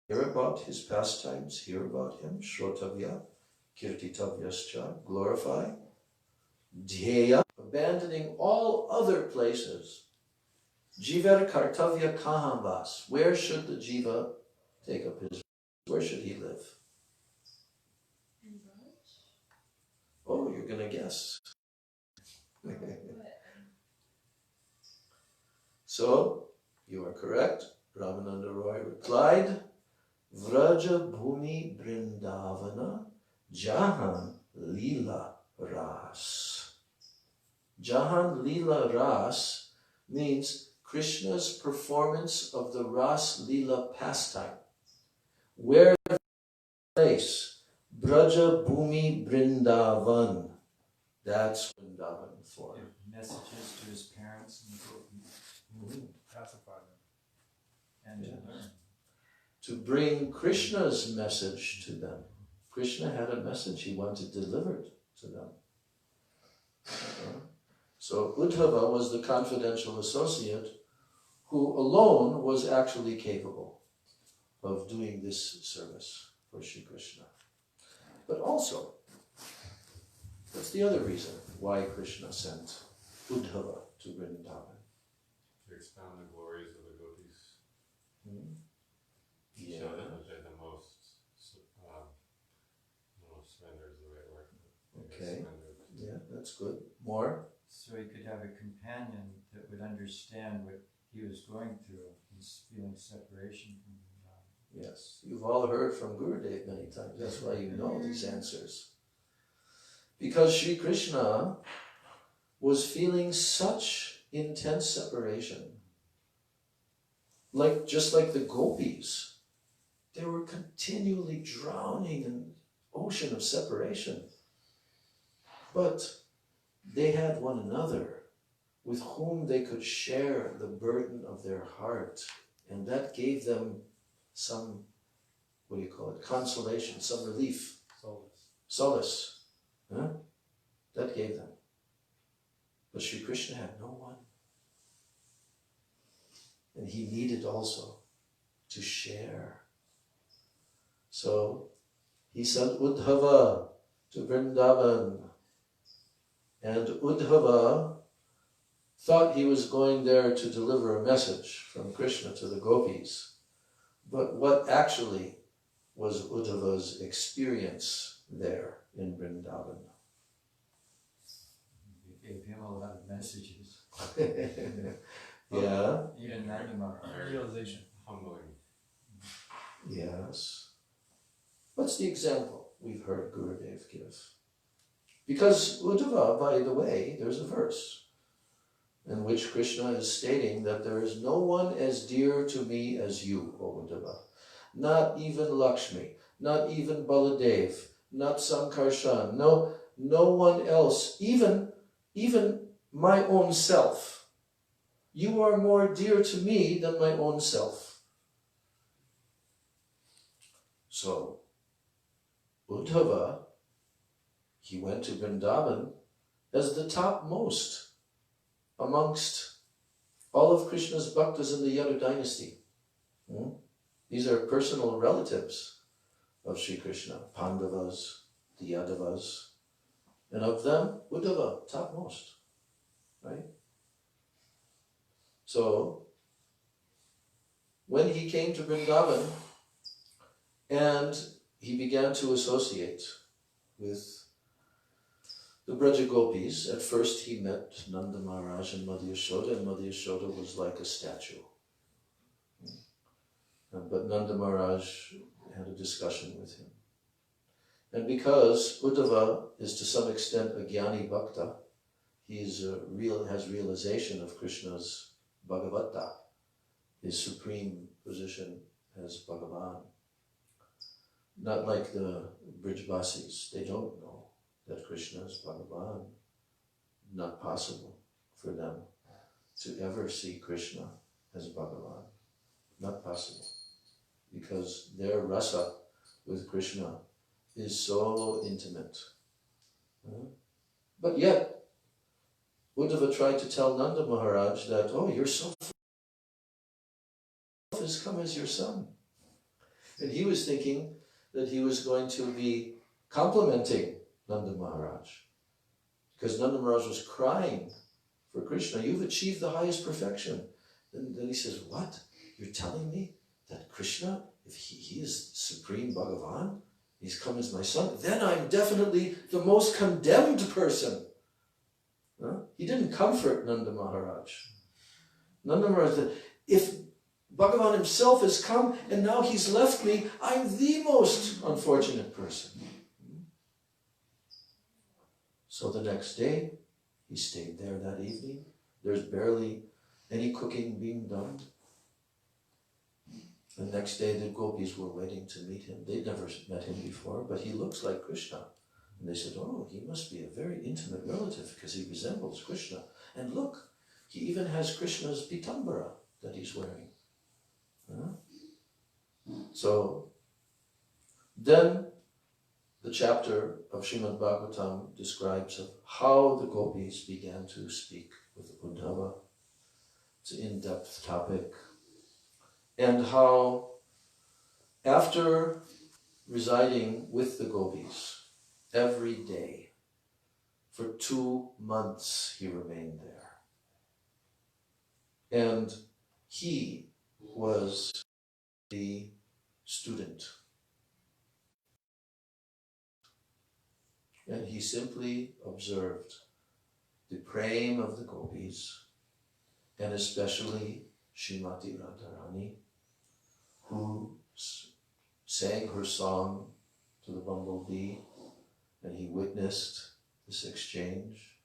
Hear about his pastimes, hear about him, shrotavya, kirtitavyascha, glorify, dhyeya, abandoning all other places. Jivar kartavya kahambas, where should the jiva take up his, where should he live? In Braj? Oh, you're going to guess. So, you are correct. Ramananda Roy replied, Vraja Bhumi Brindavana Jahan Lila Ras. Jahan Lila Ras means Krishna's performance of the Ras Lila pastime. Where the place? Braja Bhumi Brindavan. That's Vrindavan for. Give messages to his parents and gopis. Pacify them. And to learn. To bring Krishna's message to them. Krishna had a message he wanted delivered to them. So Uddhava was the confidential associate who alone was actually capable of doing this service for Sri Krishna. But also, that's the other reason why Krishna sent Uddhava to Vrindavan. To expound the glories of the gopis. Yeah. Show them that they're the most, surrender is the right word. Okay. Yeah, that's good. More? So he could have a companion that would understand what he was going through and feeling separation from God. Yes. You've all heard from Gurudev many times. That's why you know these answers. Because Sri Krishna was feeling such intense separation. Just like the gopis. They were continually drowning in an ocean of separation. But they had one another with whom they could share the burden of their heart. And that gave them some, consolation, some relief. Solace. Huh? That gave them. But Sri Krishna had no one. And he needed also to share. So he sent Uddhava to Vrindavan. And Uddhava thought he was going there to deliver a message from Krishna to the gopis. But what actually was Uddhava's experience there in Vrindavan? He gave him a lot of messages. Yeah. Even Nandamara. Realization. Humbling. Yes. What's the example we've heard Gurudev give? Because Uddhava, by the way, there's a verse in which Krishna is stating that there is no one as dear to me as you, O Uddhava. Not even Lakshmi, not even Baladev, not Sankarshan, no one else, even my own self. You are more dear to me than my own self. So, Uddhava, he went to Vrindavan as the topmost amongst all of Krishna's bhaktas in the Yadu dynasty. These are personal relatives of Sri Krishna, Pandavas, the Yadavas. And of them, Uddhava, topmost, right? So, when he came to Vrindavan and he began to associate with the Braja Gopis, at first he met Nanda Maharaj and Madhya Yashoda, and Madhya Yashoda was like a statue. But Nanda Maharaj had a discussion with him. And because Uddhava is to some extent a Jnani Bhakta, he has realization of Krishna's Bhagavata, his supreme position as Bhagavan. Not like the Brijvasis, they don't know that Krishna is Bhagavan. Not possible for them to ever see Krishna as Bhagavan. Not possible. Because their rasa with Krishna is so intimate. But yet, Uddhava tried to tell Nanda Maharaj that, oh, your self has come as your son. And he was thinking that he was going to be complimenting Nanda Maharaj. Because Nanda Maharaj was crying for Krishna. You've achieved the highest perfection. And then he says, what? You're telling me that Krishna, if he is Supreme Bhagavan, he's come as my son, then I'm definitely the most condemned person. He didn't comfort Nanda Maharaj. Nanda Maharaj said, if Bhagavan himself has come and now he's left me, I'm the most unfortunate person. So the next day, he stayed there that evening. There's barely any cooking being done. The next day, the gopis were waiting to meet him. They'd never met him before, but he looks like Krishna. And they said, oh, he must be a very intimate relative because he resembles Krishna. And look, he even has Krishna's pitambara that he's wearing. So, then the chapter of Srimad Bhagavatam describes of how the gopis began to speak with Uddhava. It's an in-depth topic. And how, after residing with the gopis every day, for 2 months he remained there. And he was the student. And he simply observed the praying of the gopis, and especially Srimati Radharani, who sang her song to the bumblebee, and he witnessed this exchange.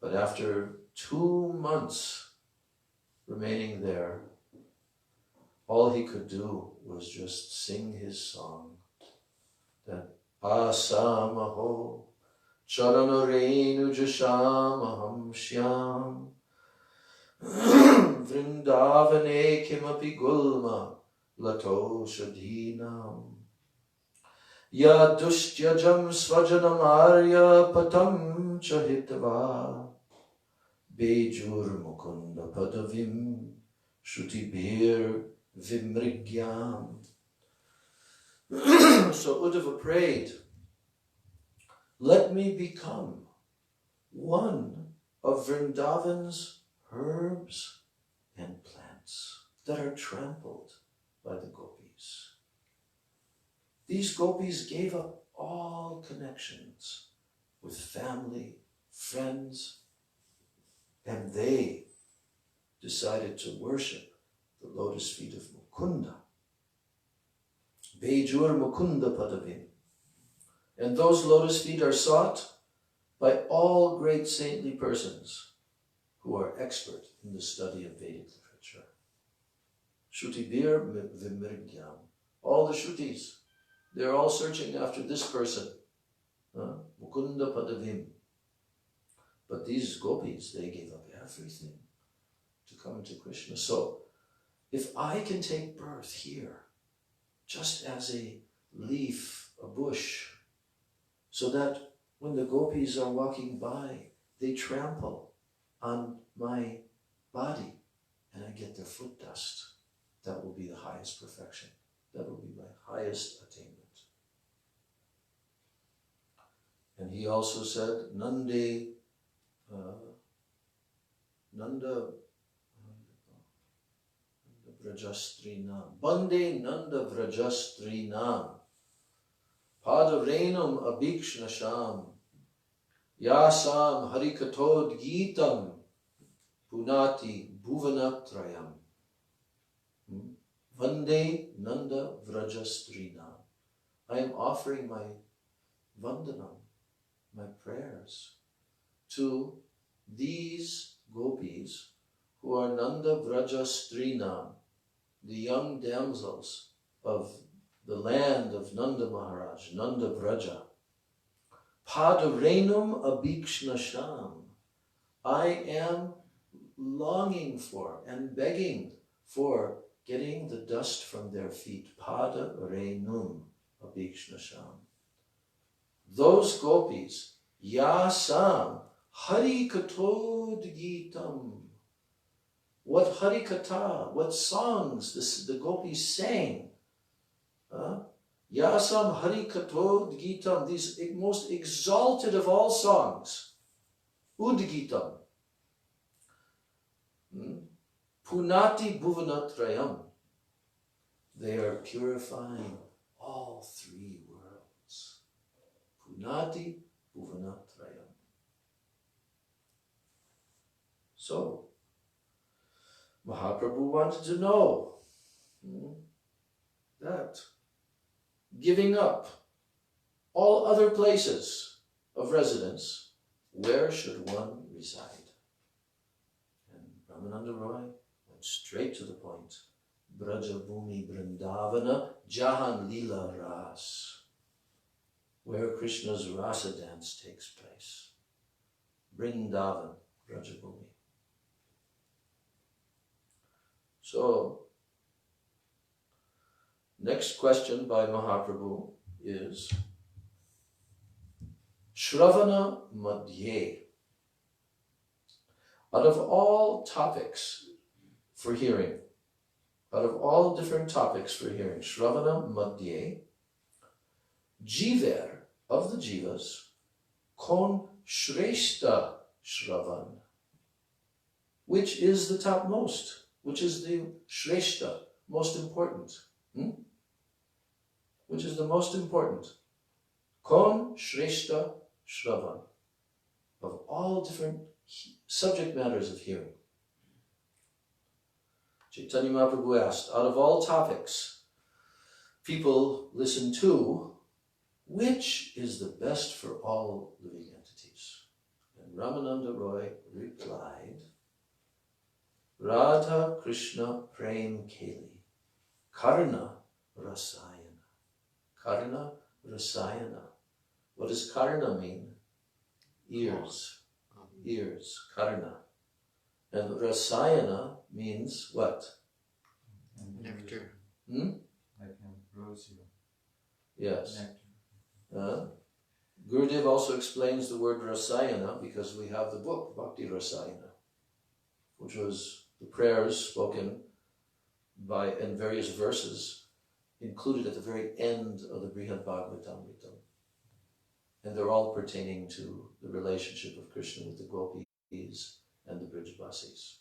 But after 2 months remaining there, all he could do was just sing his song, that Asamaho Charanarenu Jashamaham Shyam Vrindavane Kimapi Gulma Lato Shadhinam Ya Dushyajam Svajanam Arya Patam Chahitava Bejur Mukunda Padavim Shutibir Vimrigyam. So Uddhava prayed, let me become one of Vrindavan's herbs and plants that are trampled by the gopis. These gopis gave up all connections with family, friends, and they decided to worship the lotus feet of Mukunda. Bejur Mukunda Padavim. And those lotus feet are sought by all great saintly persons who are expert in the study of Vedic literature. Shutibir Vimrigyam. All the Shrutis, they're all searching after this person. Mukunda Padavim. But these gopis, they gave up everything to come to Krishna. So, if I can take birth here, just as a leaf, a bush, so that when the gopis are walking by, they trample on my body and I get their foot dust, that will be the highest perfection. That will be my highest attainment. And he also said, Nanda Vrajastrinam, Bande Nanda Vrajastrinam, Padavrenam Abhikshnasham, Yasam Harikatod Gitam, Punati Bhuvanatrayam. Vande Nanda Vrajastrinam. I am offering my vandanam, my prayers, to these gopis who are Nanda Vrajastrinam, the young damsels of the land of Nanda Maharaj, Nanda Vraja. Padarenam Abhikshnasham. I am longing for and begging for getting the dust from their feet. Padarenam Abhikshnasham. Those gopis, Yasam Harikatod Gitam. What Harikatha, what songs the gopis sang. Yasam Harikatod Gitam, these most exalted of all songs. Udgitam. Punati Bhuvanatrayam. They are purifying all three worlds. Punati Bhuvanatrayam. So, Mahaprabhu wanted to know that giving up all other places of residence, where should one reside? And Ramananda Roy went straight to the point. Braja Bhumi Vrindavana Jahan Lila Ras, where Krishna's rasa dance takes place. Vrindavan, Braja Bhumi. So, next question by Mahaprabhu is Shravana Madhye. Out of all topics for hearing, out of all different topics for hearing, Shravana Madhye, Jiver, of the Jivas, Kon Shreshta Shravan. Which is the topmost? Which is the Shreshta, most important? Which is the most important? Kon Shreshta Shravan. Of all different subject matters of hearing. Chaitanya Mahaprabhu asked, out of all topics people listen to, which is the best for all living entities? And Ramananda Roy replied, Radha Krishna Prem Keli, Karna Rasayana. Karna Rasayana. What does Karna mean? Ears. Ears. Karna. And Rasayana means what? Nectar. Like ambrosia. Yes. Nectar. Gurudev also explains the word Rasayana because we have the book Bhakti Rasayana, which was the prayers spoken by in various verses included at the very end of the Brihad Bhagavatamrita. And they're all pertaining to the relationship of Krishna with the gopis and the Brijvasis.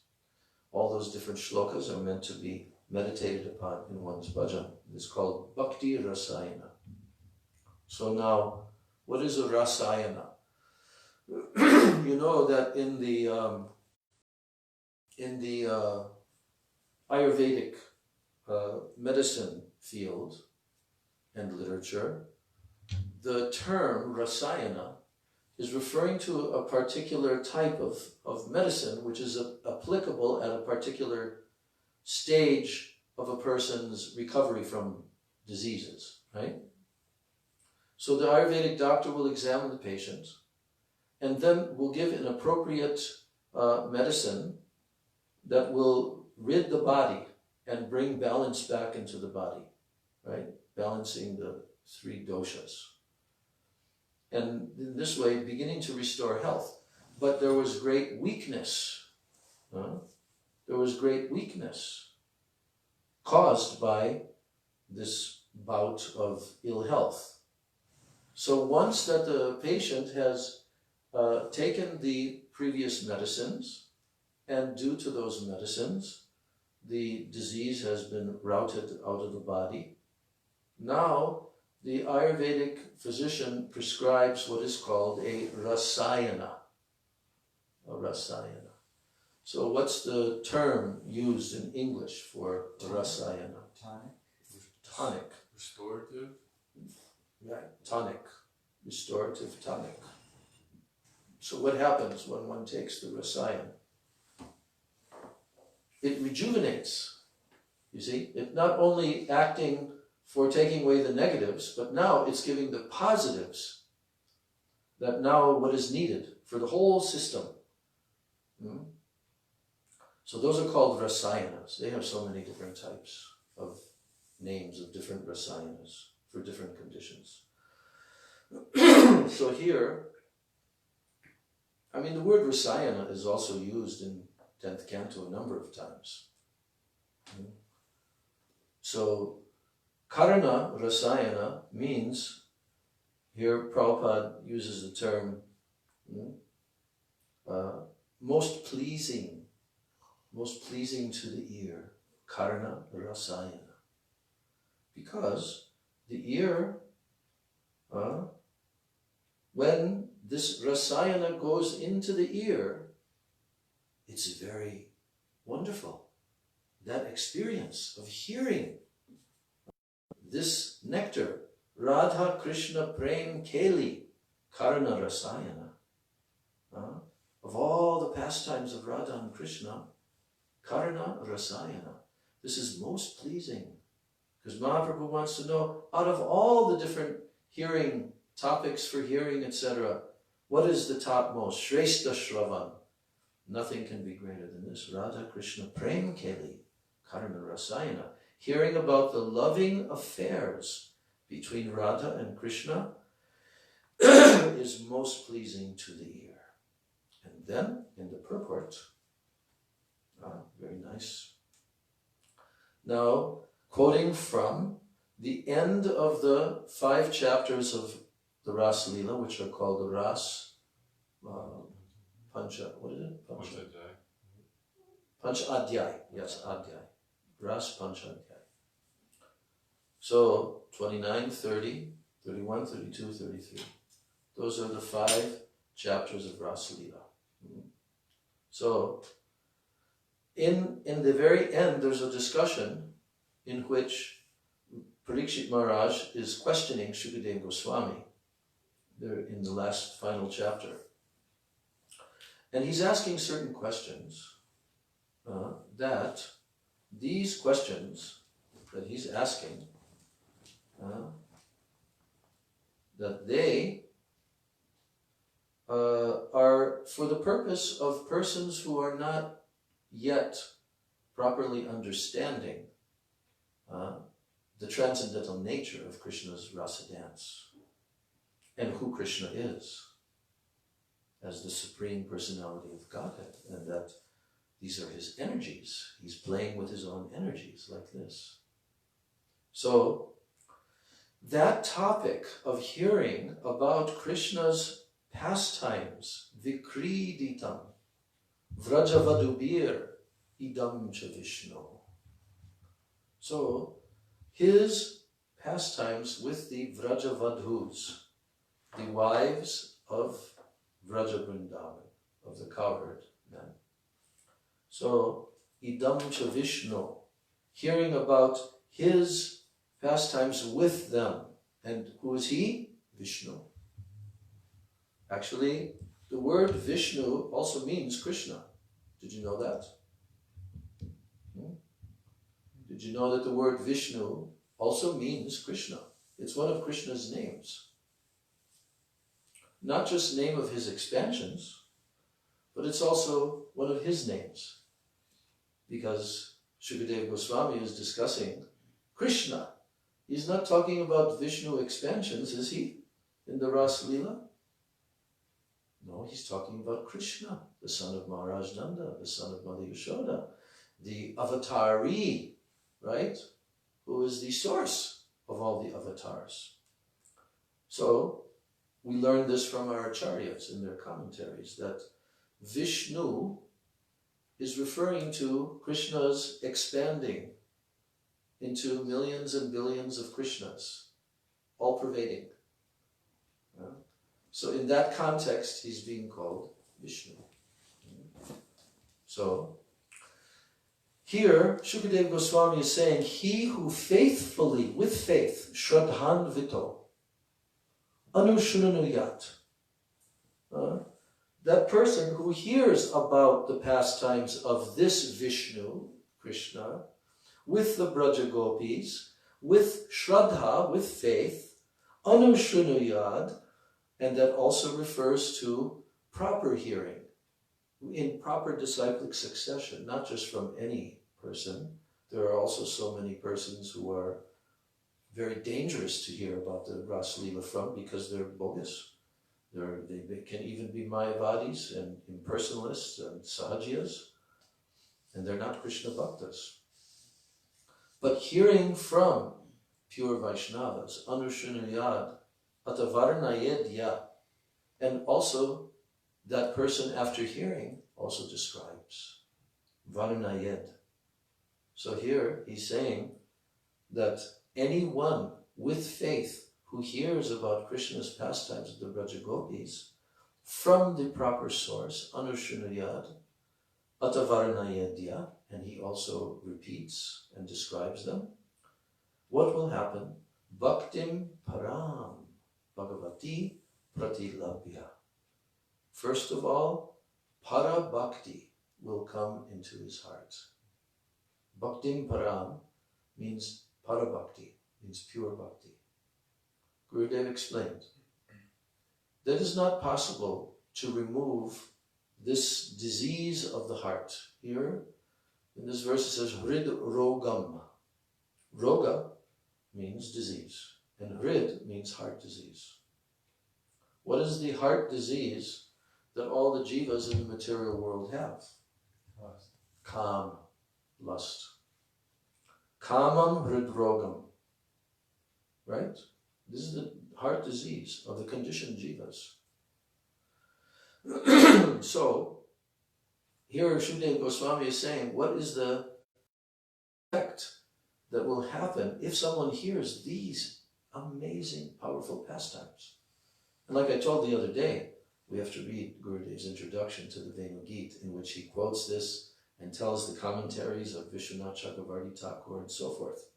All those different shlokas are meant to be meditated upon in one's bhajan. It's called Bhakti Rasayana. So now, what is a Rasayana? You know that in the Ayurvedic medicine field and literature, the term Rasayana is referring to a particular type of medicine which is applicable at a particular stage of a person's recovery from diseases, right? So the Ayurvedic doctor will examine the patient and then will give an appropriate medicine that will rid the body and bring balance back into the body, right? Balancing the three doshas. And in this way, beginning to restore health. But there was great weakness. There was great weakness caused by this bout of ill health. So once that the patient has taken the previous medicines, and due to those medicines, the disease has been routed out of the body, now the Ayurvedic physician prescribes what is called a rasayana. A rasayana. So what's the term used in English for rasayana? Tonic. Tonic. Restorative. Right, tonic. Restorative tonic. So what happens when one takes the rasayana? It rejuvenates. You see, it's not only acting for taking away the negatives, but now it's giving the positives. That now what is needed for the whole system. So those are called rasayanas. They have so many different types of names of different rasayanas for different conditions. So here, I mean, the word rasayana is also used in 10th canto a number of times. So karana rasayana means, here Prabhupada uses the term most pleasing to the ear, karana rasayana. Because the ear, when this rasayana goes into the ear, it's very wonderful. That experience of hearing this nectar, Radha Krishna Prem Keli, Karana Rasayana. Of all the pastimes of Radha and Krishna, Karana Rasayana. This is most pleasing. Because Mahaprabhu wants to know, out of all the different hearing, topics for hearing, etc., what is the topmost? Shrestha Shravan. Nothing can be greater than this. Radha Krishna Prem Keli, Karana Rasayana. Hearing about the loving affairs between Radha and Krishna is most pleasing to the ear. And then, in the purport, very nice. Now, quoting from the end of the 5 chapters of the Ras Lila, which are called the Ras Pancha, what is it? Pancha Adhyay. Yes, Adhyay. Ras Pancha Adhyay. So, 29, 30, 31, 32, 33. Those are the 5 chapters of Ras Lila. So, in the very end, there's a discussion in which Parikshit Maharaj is questioning Shukadeva Goswami. They're in the last final chapter. And he's asking certain questions that these questions that he's asking, that they are for the purpose of persons who are not yet properly understanding the transcendental nature of Krishna's rasa dance and who Krishna is as the Supreme Personality of Godhead, and that these are his energies. He's playing with his own energies like this. So that topic of hearing about Krishna's pastimes, Vikriditam, Vrajavadubir, Idam cha Vishnu. So his pastimes with the Vrajavadhus, the wives of Vraja Vrindavan, of the cowherd men. So, Idam cha Vishnu, hearing about his pastimes with them. And who is he? Vishnu. Actually, the word Vishnu also means Krishna. Did you know that? Did you know that the word Vishnu also means Krishna? It's one of Krishna's names. Not just name of his expansions, but it's also one of his names. Because Shukadeva Goswami is discussing Krishna. He's not talking about Vishnu expansions, is he? In the Ras Lila? No, he's talking about Krishna, the son of Maharaj Nanda, the son of Mother Yashoda, the avatari, right? Who is the source of all the avatars. So, we learn this from our acharyas in their commentaries, that Vishnu is referring to Krishna's expanding into millions and billions of Krishnas, all pervading. So in that context, he's being called Vishnu. So here, Shukadev Goswami is saying, he who faithfully, with faith, Shraddhan Vito, Anushunanuyat, that person who hears about the pastimes of this Vishnu, Krishna, with the Braja Gopis, with Shraddha, with faith, Anushunuyad, and that also refers to proper hearing, in proper disciplic succession, not just from any person. There are also so many persons who are very dangerous to hear about the Ras Leela from because they're bogus. They can even be Mayavadis and impersonalists and Sahajias, and they're not Krishna Bhaktas. But hearing from pure Vaishnavas, Anushunayad, Atavarnayedya, and also that person after hearing also describes Varnayed. So here he's saying that anyone with faith who hears about Krishna's pastimes of the Braja Gopis from the proper source, Anushunayad, Atavarnayedya, and he also repeats and describes them, what will happen? Bhaktim param bhagavati pratilabhya. First of all, para bhakti will come into his heart. Bhaktim param means para bhakti, means pure bhakti. Gurudev explained that it is not possible to remove this disease of the heart. Here, in this verse it says, Hrid rogam. Roga means disease, and Hrid means heart disease. What is the heart disease that all the jivas in the material world have? Lust. Kam, lust. Kamam hridrogam. Right? This is the heart disease of the conditioned jivas. So, here Shukadev Goswami is saying, what is the effect that will happen if someone hears these amazing, powerful pastimes? And like I told the other day, we have to read Gurudev's introduction to the Venu Gita, in which he quotes this and tells the commentaries of Vishwanath Chakravarti Thakur and so forth.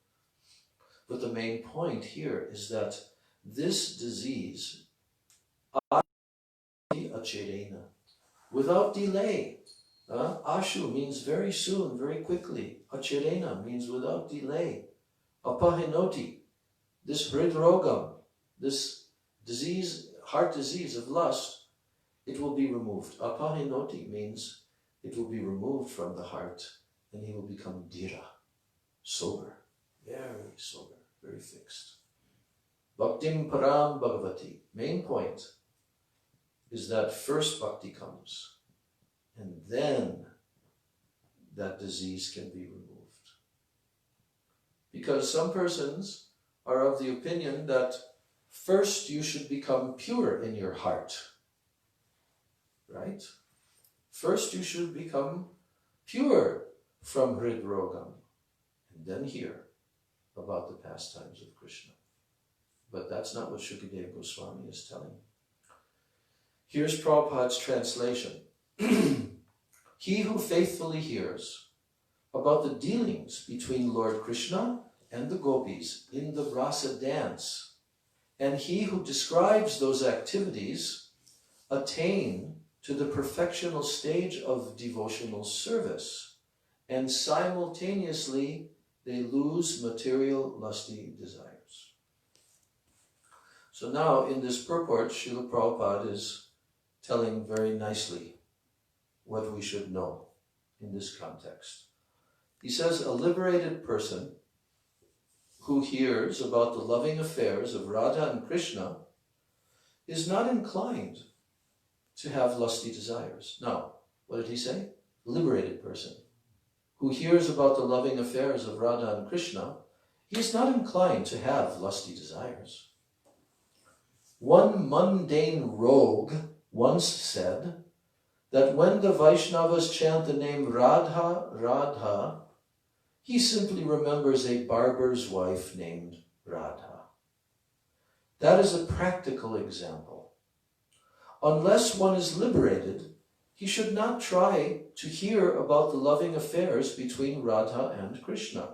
But the main point here is that this disease, achirena, without delay. Ashu means very soon, very quickly. Achirena means without delay. Apahinoti, this hridrogam, this disease, heart disease of lust, it will be removed. Apahinoti means it will be removed from the heart and he will become dhira, sober, very sober, very fixed. Bhaktim param bhagavati. Main point is that first bhakti comes and then that disease can be removed. Because some persons are of the opinion that first you should become pure in your heart. Right? First you should become pure from hridrogam and then hear about the pastimes of Krishna. But that's not what Shukadev Goswami is telling. Here's Prabhupada's translation. He who faithfully hears about the dealings between Lord Krishna and the gopis in the rasa dance, and he who describes those activities, attain to the perfectional stage of devotional service, and simultaneously they lose material lusty desires. So now in this purport, Srila Prabhupada is telling very nicely what we should know in this context. He says, a liberated person who hears about the loving affairs of Radha and Krishna is not inclined to have lusty desires. Now, what did he say? Liberated person who hears about the loving affairs of Radha and Krishna, he is not inclined to have lusty desires. One mundane rogue once said that when the Vaishnavas chant the name Radha, Radha, he simply remembers a barber's wife named Radha. That is a practical example. Unless one is liberated, he should not try to hear about the loving affairs between Radha and Krishna.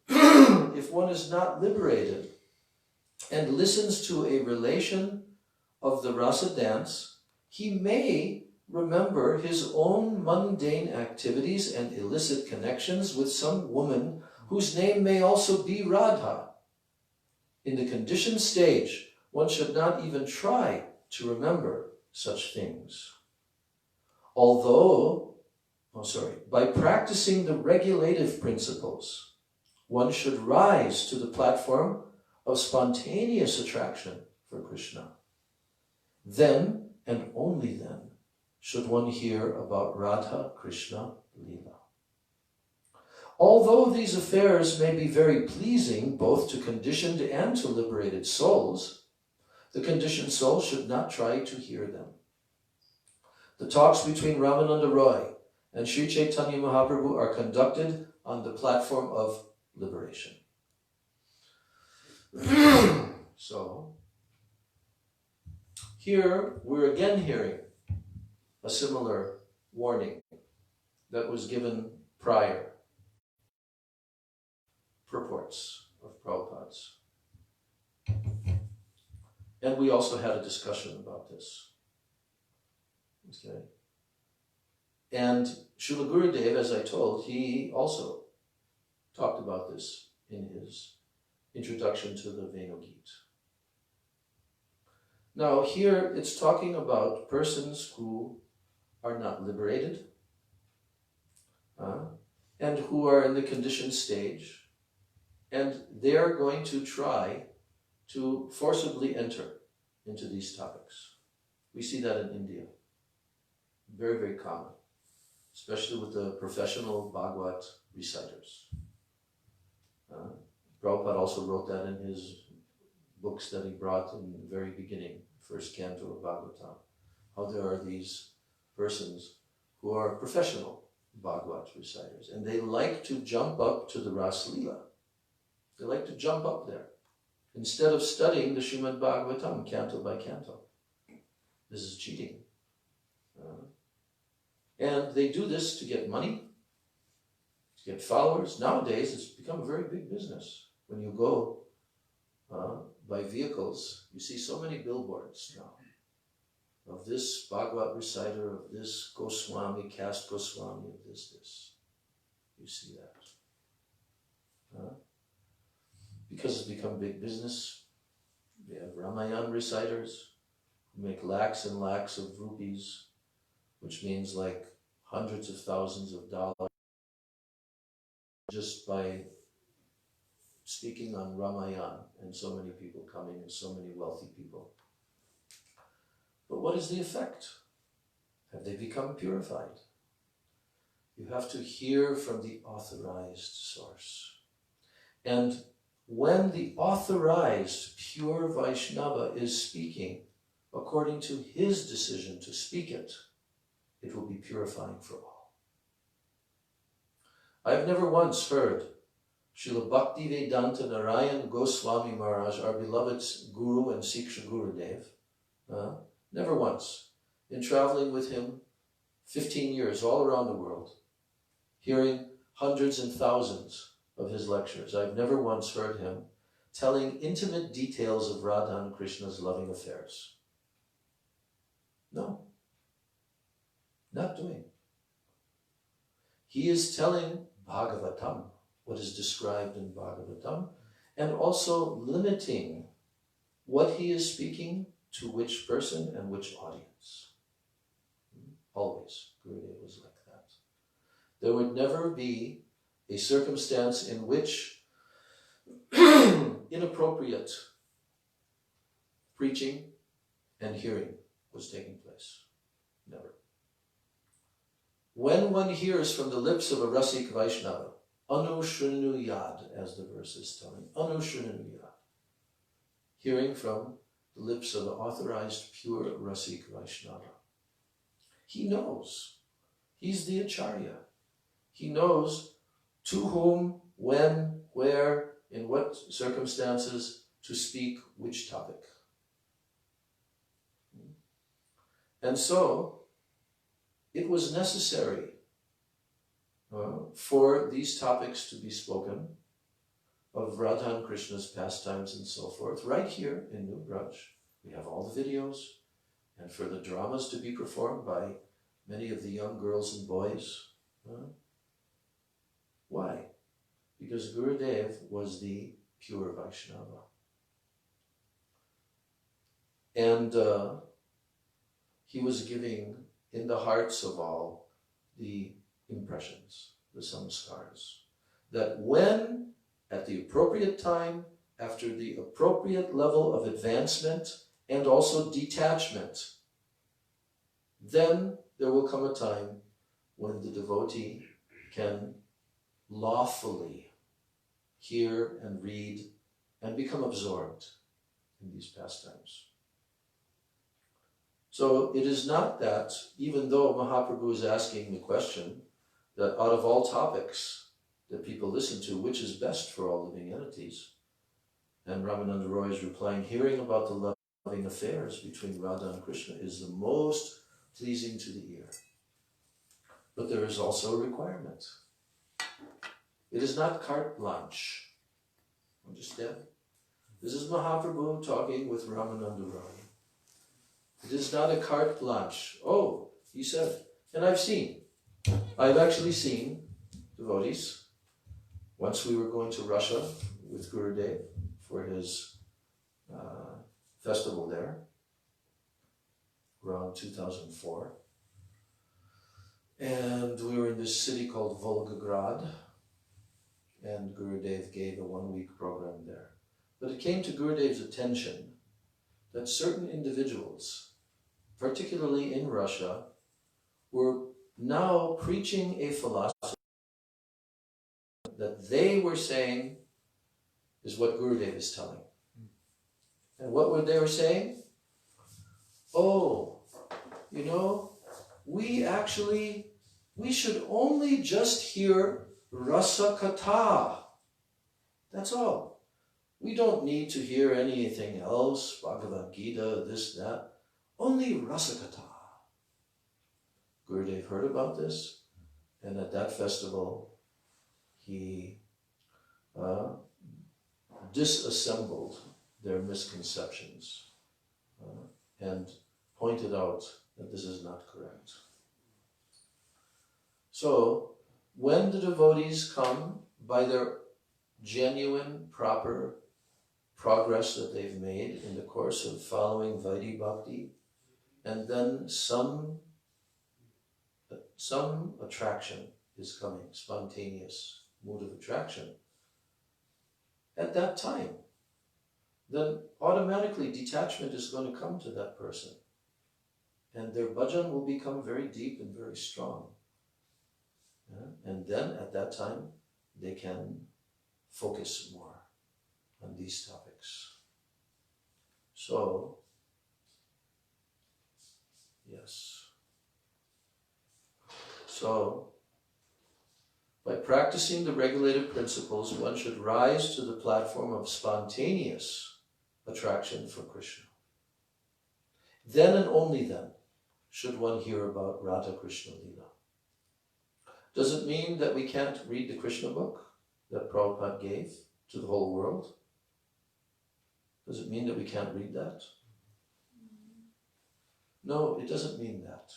If one is not liberated and listens to a relation of the rasa dance, he may remember his own mundane activities and illicit connections with some woman whose name may also be Radha. In the conditioned stage, one should not even try to remember such things. By practicing the regulative principles, one should rise to the platform of spontaneous attraction for Krishna. Then, and only then, should one hear about Radha Krishna Leela. Although these affairs may be very pleasing both to conditioned and to liberated souls, the conditioned soul should not try to hear them. The talks between Ramananda Roy and Sri Chaitanya Mahaprabhu are conducted on the platform of liberation. So, here we're again hearing a similar warning that was given prior purports of Prabhupada's. And we also had a discussion about this. Okay. And Srila Gurudev, as I told, he also talked about this in his introduction to the Venugita. Now here it's talking about persons who are not liberated and who are in the conditioned stage, and they're going to try to forcibly enter into these topics. We see that in India. Very, very common, especially with the professional Bhagavad reciters. Prabhupada also wrote that in his books that he brought in the very beginning, first canto of Bhagavatam, how there are these persons who are professional Bhagavad reciters, and they like to jump up to the Ras Leela. They like to jump up there instead of studying the Srimad Bhagavatam canto by canto. This is cheating. And they do this to get money, to get followers. Nowadays, it's become a very big business. When you go by vehicles, you see so many billboards now of this Bhagavad reciter, of this Goswami, caste Goswami, of this. You see that. Because it's become big business. We have Ramayana reciters who make lakhs and lakhs of rupees, which means like hundreds of thousands of dollars, just by speaking on Ramayana, and so many people coming and so many wealthy people. But what is the effect? Have they become purified? You have to hear from the authorized source. And when the authorized pure Vaishnava is speaking, according to his decision to speak it, it will be purifying for all. I've never once heard Srila Bhaktivedanta Narayan Goswami Maharaj, our beloved Guru and Siksha Gurudev, never once, in traveling with him 15 years all around the world, hearing hundreds and thousands of his lectures, I've never once heard him telling intimate details of Radha and Krishna's loving affairs. No. Not doing. He is telling Bhagavatam, what is described in Bhagavatam, and also limiting what he is speaking to which person and which audience. Always, Gurudev was like that. There would never be a circumstance in which inappropriate preaching and hearing was taking place. Never. When one hears from the lips of a Rasik Vaishnava, Anushrinu Yad, as the verse is telling, Anushrinu Yad, hearing from the lips of an authorized pure Rasik Vaishnava. He knows. He's the Acharya. He knows to whom, when, where, in what circumstances to speak which topic. And so, it was necessary for these topics to be spoken of Radha and Krishna's pastimes and so forth, right here in New Braj. We have all the videos, and for the dramas to be performed by many of the young girls and boys. Why? Because Gurudev was the pure Vaishnava. And he was giving in the hearts of all the impressions, the samskars, that when, at the appropriate time, after the appropriate level of advancement and also detachment, then there will come a time when the devotee can lawfully hear and read and become absorbed in these pastimes. So it is not that, even though Mahaprabhu is asking the question, that out of all topics that people listen to, which is best for all living entities? And Ramananda Roy is replying, hearing about the loving affairs between Radha and Krishna is the most pleasing to the ear. But there is also a requirement. It is not carte blanche. Understand? This is Mahaprabhu talking with Ramananda Roy. It is not a carte blanche. Oh, he said, and I've actually seen devotees. Once we were going to Russia with Gurudev for his festival there, around 2004. And we were in this city called Volgograd, and Gurudev gave a one-week program there. But it came to Gurudev's attention that certain individuals, particularly in Russia, were now preaching a philosophy that they were saying is what Gurudev is telling. And what were they saying? Oh, you know, we should only just hear Rasa Katha. That's all. We don't need to hear anything else, Bhagavad Gita, this, that. Only Rasa Katha. Gurudev heard about this, and at that festival, he disassembled their misconceptions and pointed out that this is not correct. So, when the devotees come by their genuine, proper progress that they've made in the course of following Vaidhi Bhakti, and then some attraction is coming, spontaneous mood of attraction, at that time, then automatically detachment is going to come to that person. And their bhajan will become very deep and very strong. Yeah? And then at that time, they can focus more on these topics. So, yes. So, by practicing the regulated principles, one should rise to the platform of spontaneous attraction for Krishna. Then and only then should one hear about Radha Krishna Lila. Does it mean that we can't read the Krishna book that Prabhupada gave to the whole world? Does it mean that we can't read that? No, it doesn't mean that.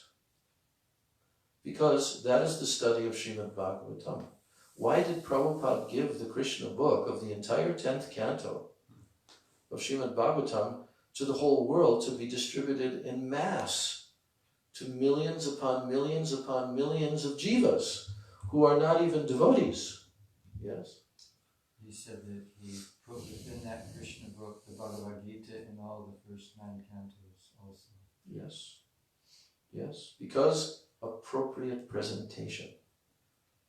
Because that is the study of Srimad Bhagavatam. Why did Prabhupada give the Krishna book of the entire 10th canto of Srimad Bhagavatam to the whole world to be distributed in mass to millions upon millions upon millions of jivas who are not even devotees? Yes? He said that he put within that Krishna book the Bhagavad Gita in all the first 9 cantos also. Yes. Yes. Because appropriate presentation.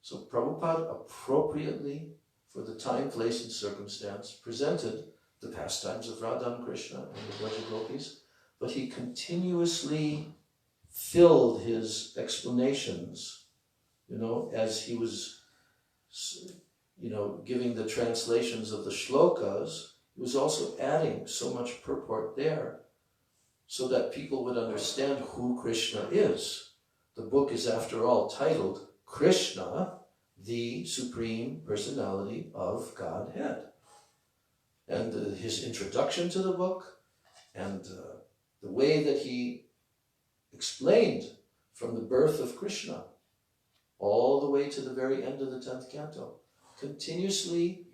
So Prabhupada appropriately, for the time, place, and circumstance, presented the pastimes of Radha and Krishna and the Braja Gopis, but he continuously filled his explanations, as he was, giving the translations of the shlokas. He was also adding so much purport there so that people would understand who Krishna is. The book is, after all, titled Krishna, the Supreme Personality of Godhead. And his introduction to the book and the way that he explained from the birth of Krishna all the way to the very end of the 10th canto, continuously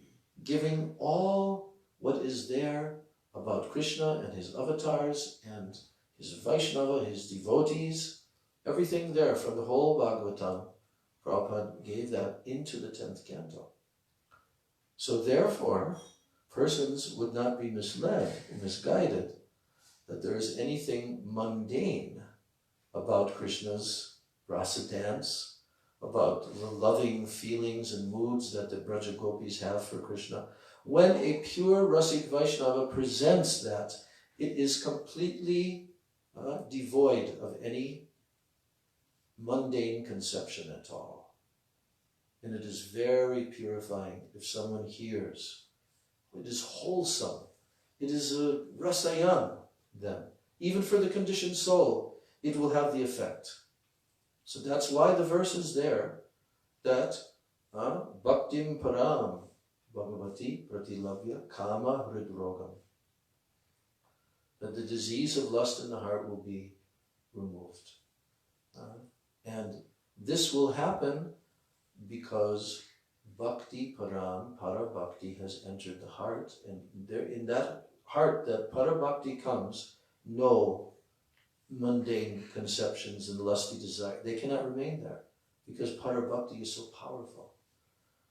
giving all what is there about Krishna and his avatars and his Vaishnava, his devotees, everything there from the whole Bhagavatam. Prabhupada gave that into the 10th canto. So therefore, persons would not be misled, misguided, that there is anything mundane about Krishna's rasa dance, about the loving feelings and moods that the Braja Gopis have for Krishna. When a pure Rasik Vaishnava presents that, it is completely devoid of any mundane conception at all. And it is very purifying if someone hears. It is wholesome. It is a rasayan then. Even for the conditioned soul, it will have the effect. So that's why the verse is there that Bhaktim Param Bhagavati Pratilavya Kama Hridrogam. That the disease of lust in the heart will be removed. And this will happen because Bhakti Param, Para Bhakti has entered the heart, and there in that heart that Para Bhakti comes, no mundane conceptions and lusty desire, they cannot remain there because Para Bhakti is so powerful.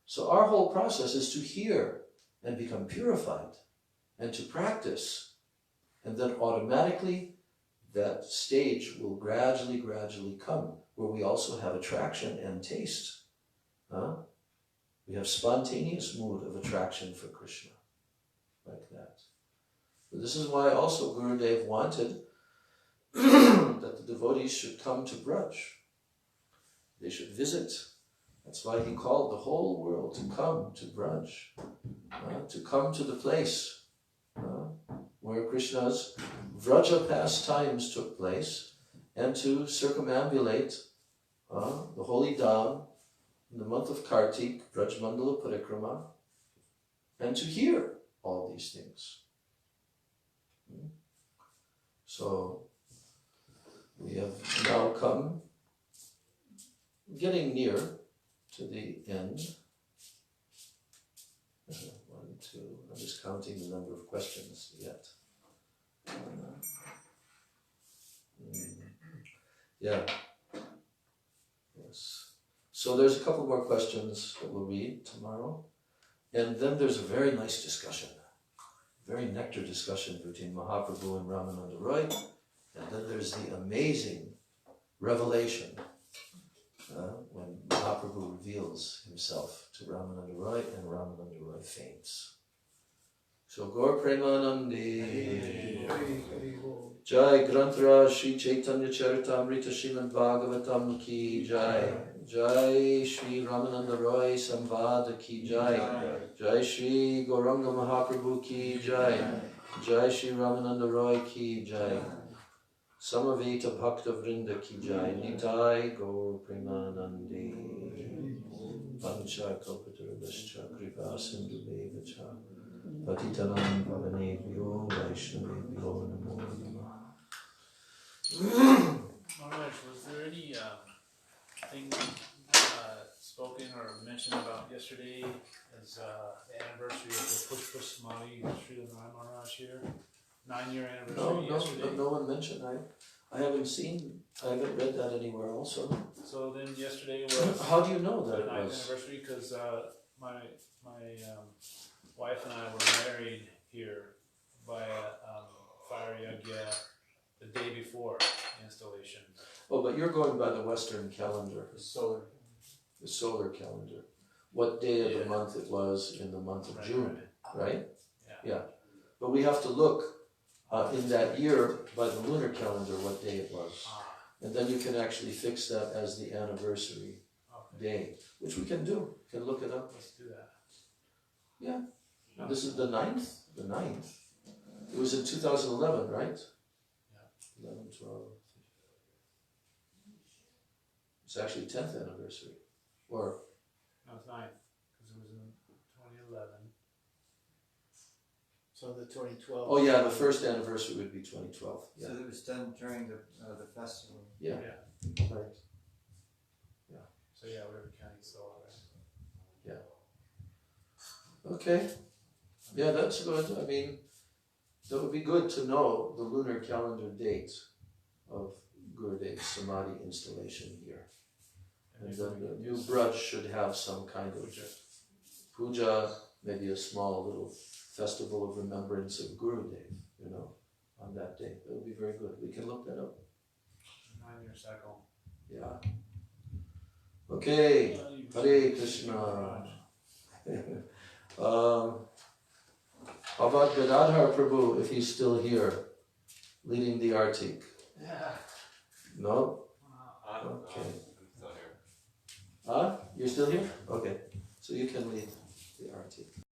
So our whole process is to hear and become purified and to practice, and then automatically that stage will gradually come where we also have attraction and taste. We have spontaneous mood of attraction for Krishna, like that. But this is why also Gurudev wanted that the devotees should come to Braj. They should visit. That's why he called the whole world to come to Braj, to come to the place where Krishna's Vraja pastimes took place, and to circumambulate the holy Dham in the month of Kartik, Braj Mandala Parikrama, and to hear all these things. So we have now come, getting near to the end. 1, 2, I'm just counting the number of questions yet. Yeah. Yes. So there's a couple more questions that we'll read tomorrow. And then there's a very nice discussion, very nectar discussion between Mahaprabhu and Ramananda Roy. And then there's the amazing revelation when Mahaprabhu reveals himself to Ramananda Roy and Ramananda Roy faints. So Gaur Premanandi, Jai Grantraj Shri Chaitanya Charitamrita Srimad Bhagavatam Ki Jai, Jai Shri Ramananda Roy Samvada Ki Jai, Jai Shri Gauranga Mahaprabhu Ki Jai, Jai Shri Ramananda Roy Ki Jai, Samaveta Bhakta Vrinda Ki Jai, Nitai Gaur Premanandi, Pancha Kalpatarabhascha Kripa Sindhu Devacha, Patitanam Pavanebhyo Vaishnavebhyo Namo Namah. Maharaj, was there any thing spoken or mentioned about yesterday as the anniversary of the Pushpa Samadhi of Srila Maharaj here? 9-year anniversary yesterday? No one mentioned. I haven't read that anywhere also. So then yesterday was... How do you know that the it 9th was? anniversary? Because my wife and I were married here by Fire Yagya the day before installation. Oh, but you're going by the Western calendar. The solar. The solar calendar. What day of the month it was in the month of June, right? Yeah. But we have to look in that year by the lunar calendar what day it was. And then you can actually fix that as the anniversary day, which we can do. We can look it up. Let's do that. Yeah. This is the 9th? The 9th. It was in 2011, right? Yeah. 11, 12. It's actually 10th anniversary. Or, No, it's 9th, because it was in 2011. So the 2012. oh yeah, the first anniversary would be 2012. Yeah. So it was done during the festival. Yeah. Yeah. Right. So yeah, whatever county it's still alright. Okay. Yeah, that's good. I mean, that would be good to know the lunar calendar date of Gurudev's Samadhi installation here. And then the new Braj should have some kind of puja, maybe a small little festival of remembrance of Gurudev, on that day. That would be very good. We can look that up. 9-year cycle. Yeah. Okay. Hare Krishna. How about Gadadhar Prabhu, if he's still here, leading the Artik? Yeah. No? Okay. Okay. I'm still here. Huh? You're still here? Okay. So you can lead the Artik.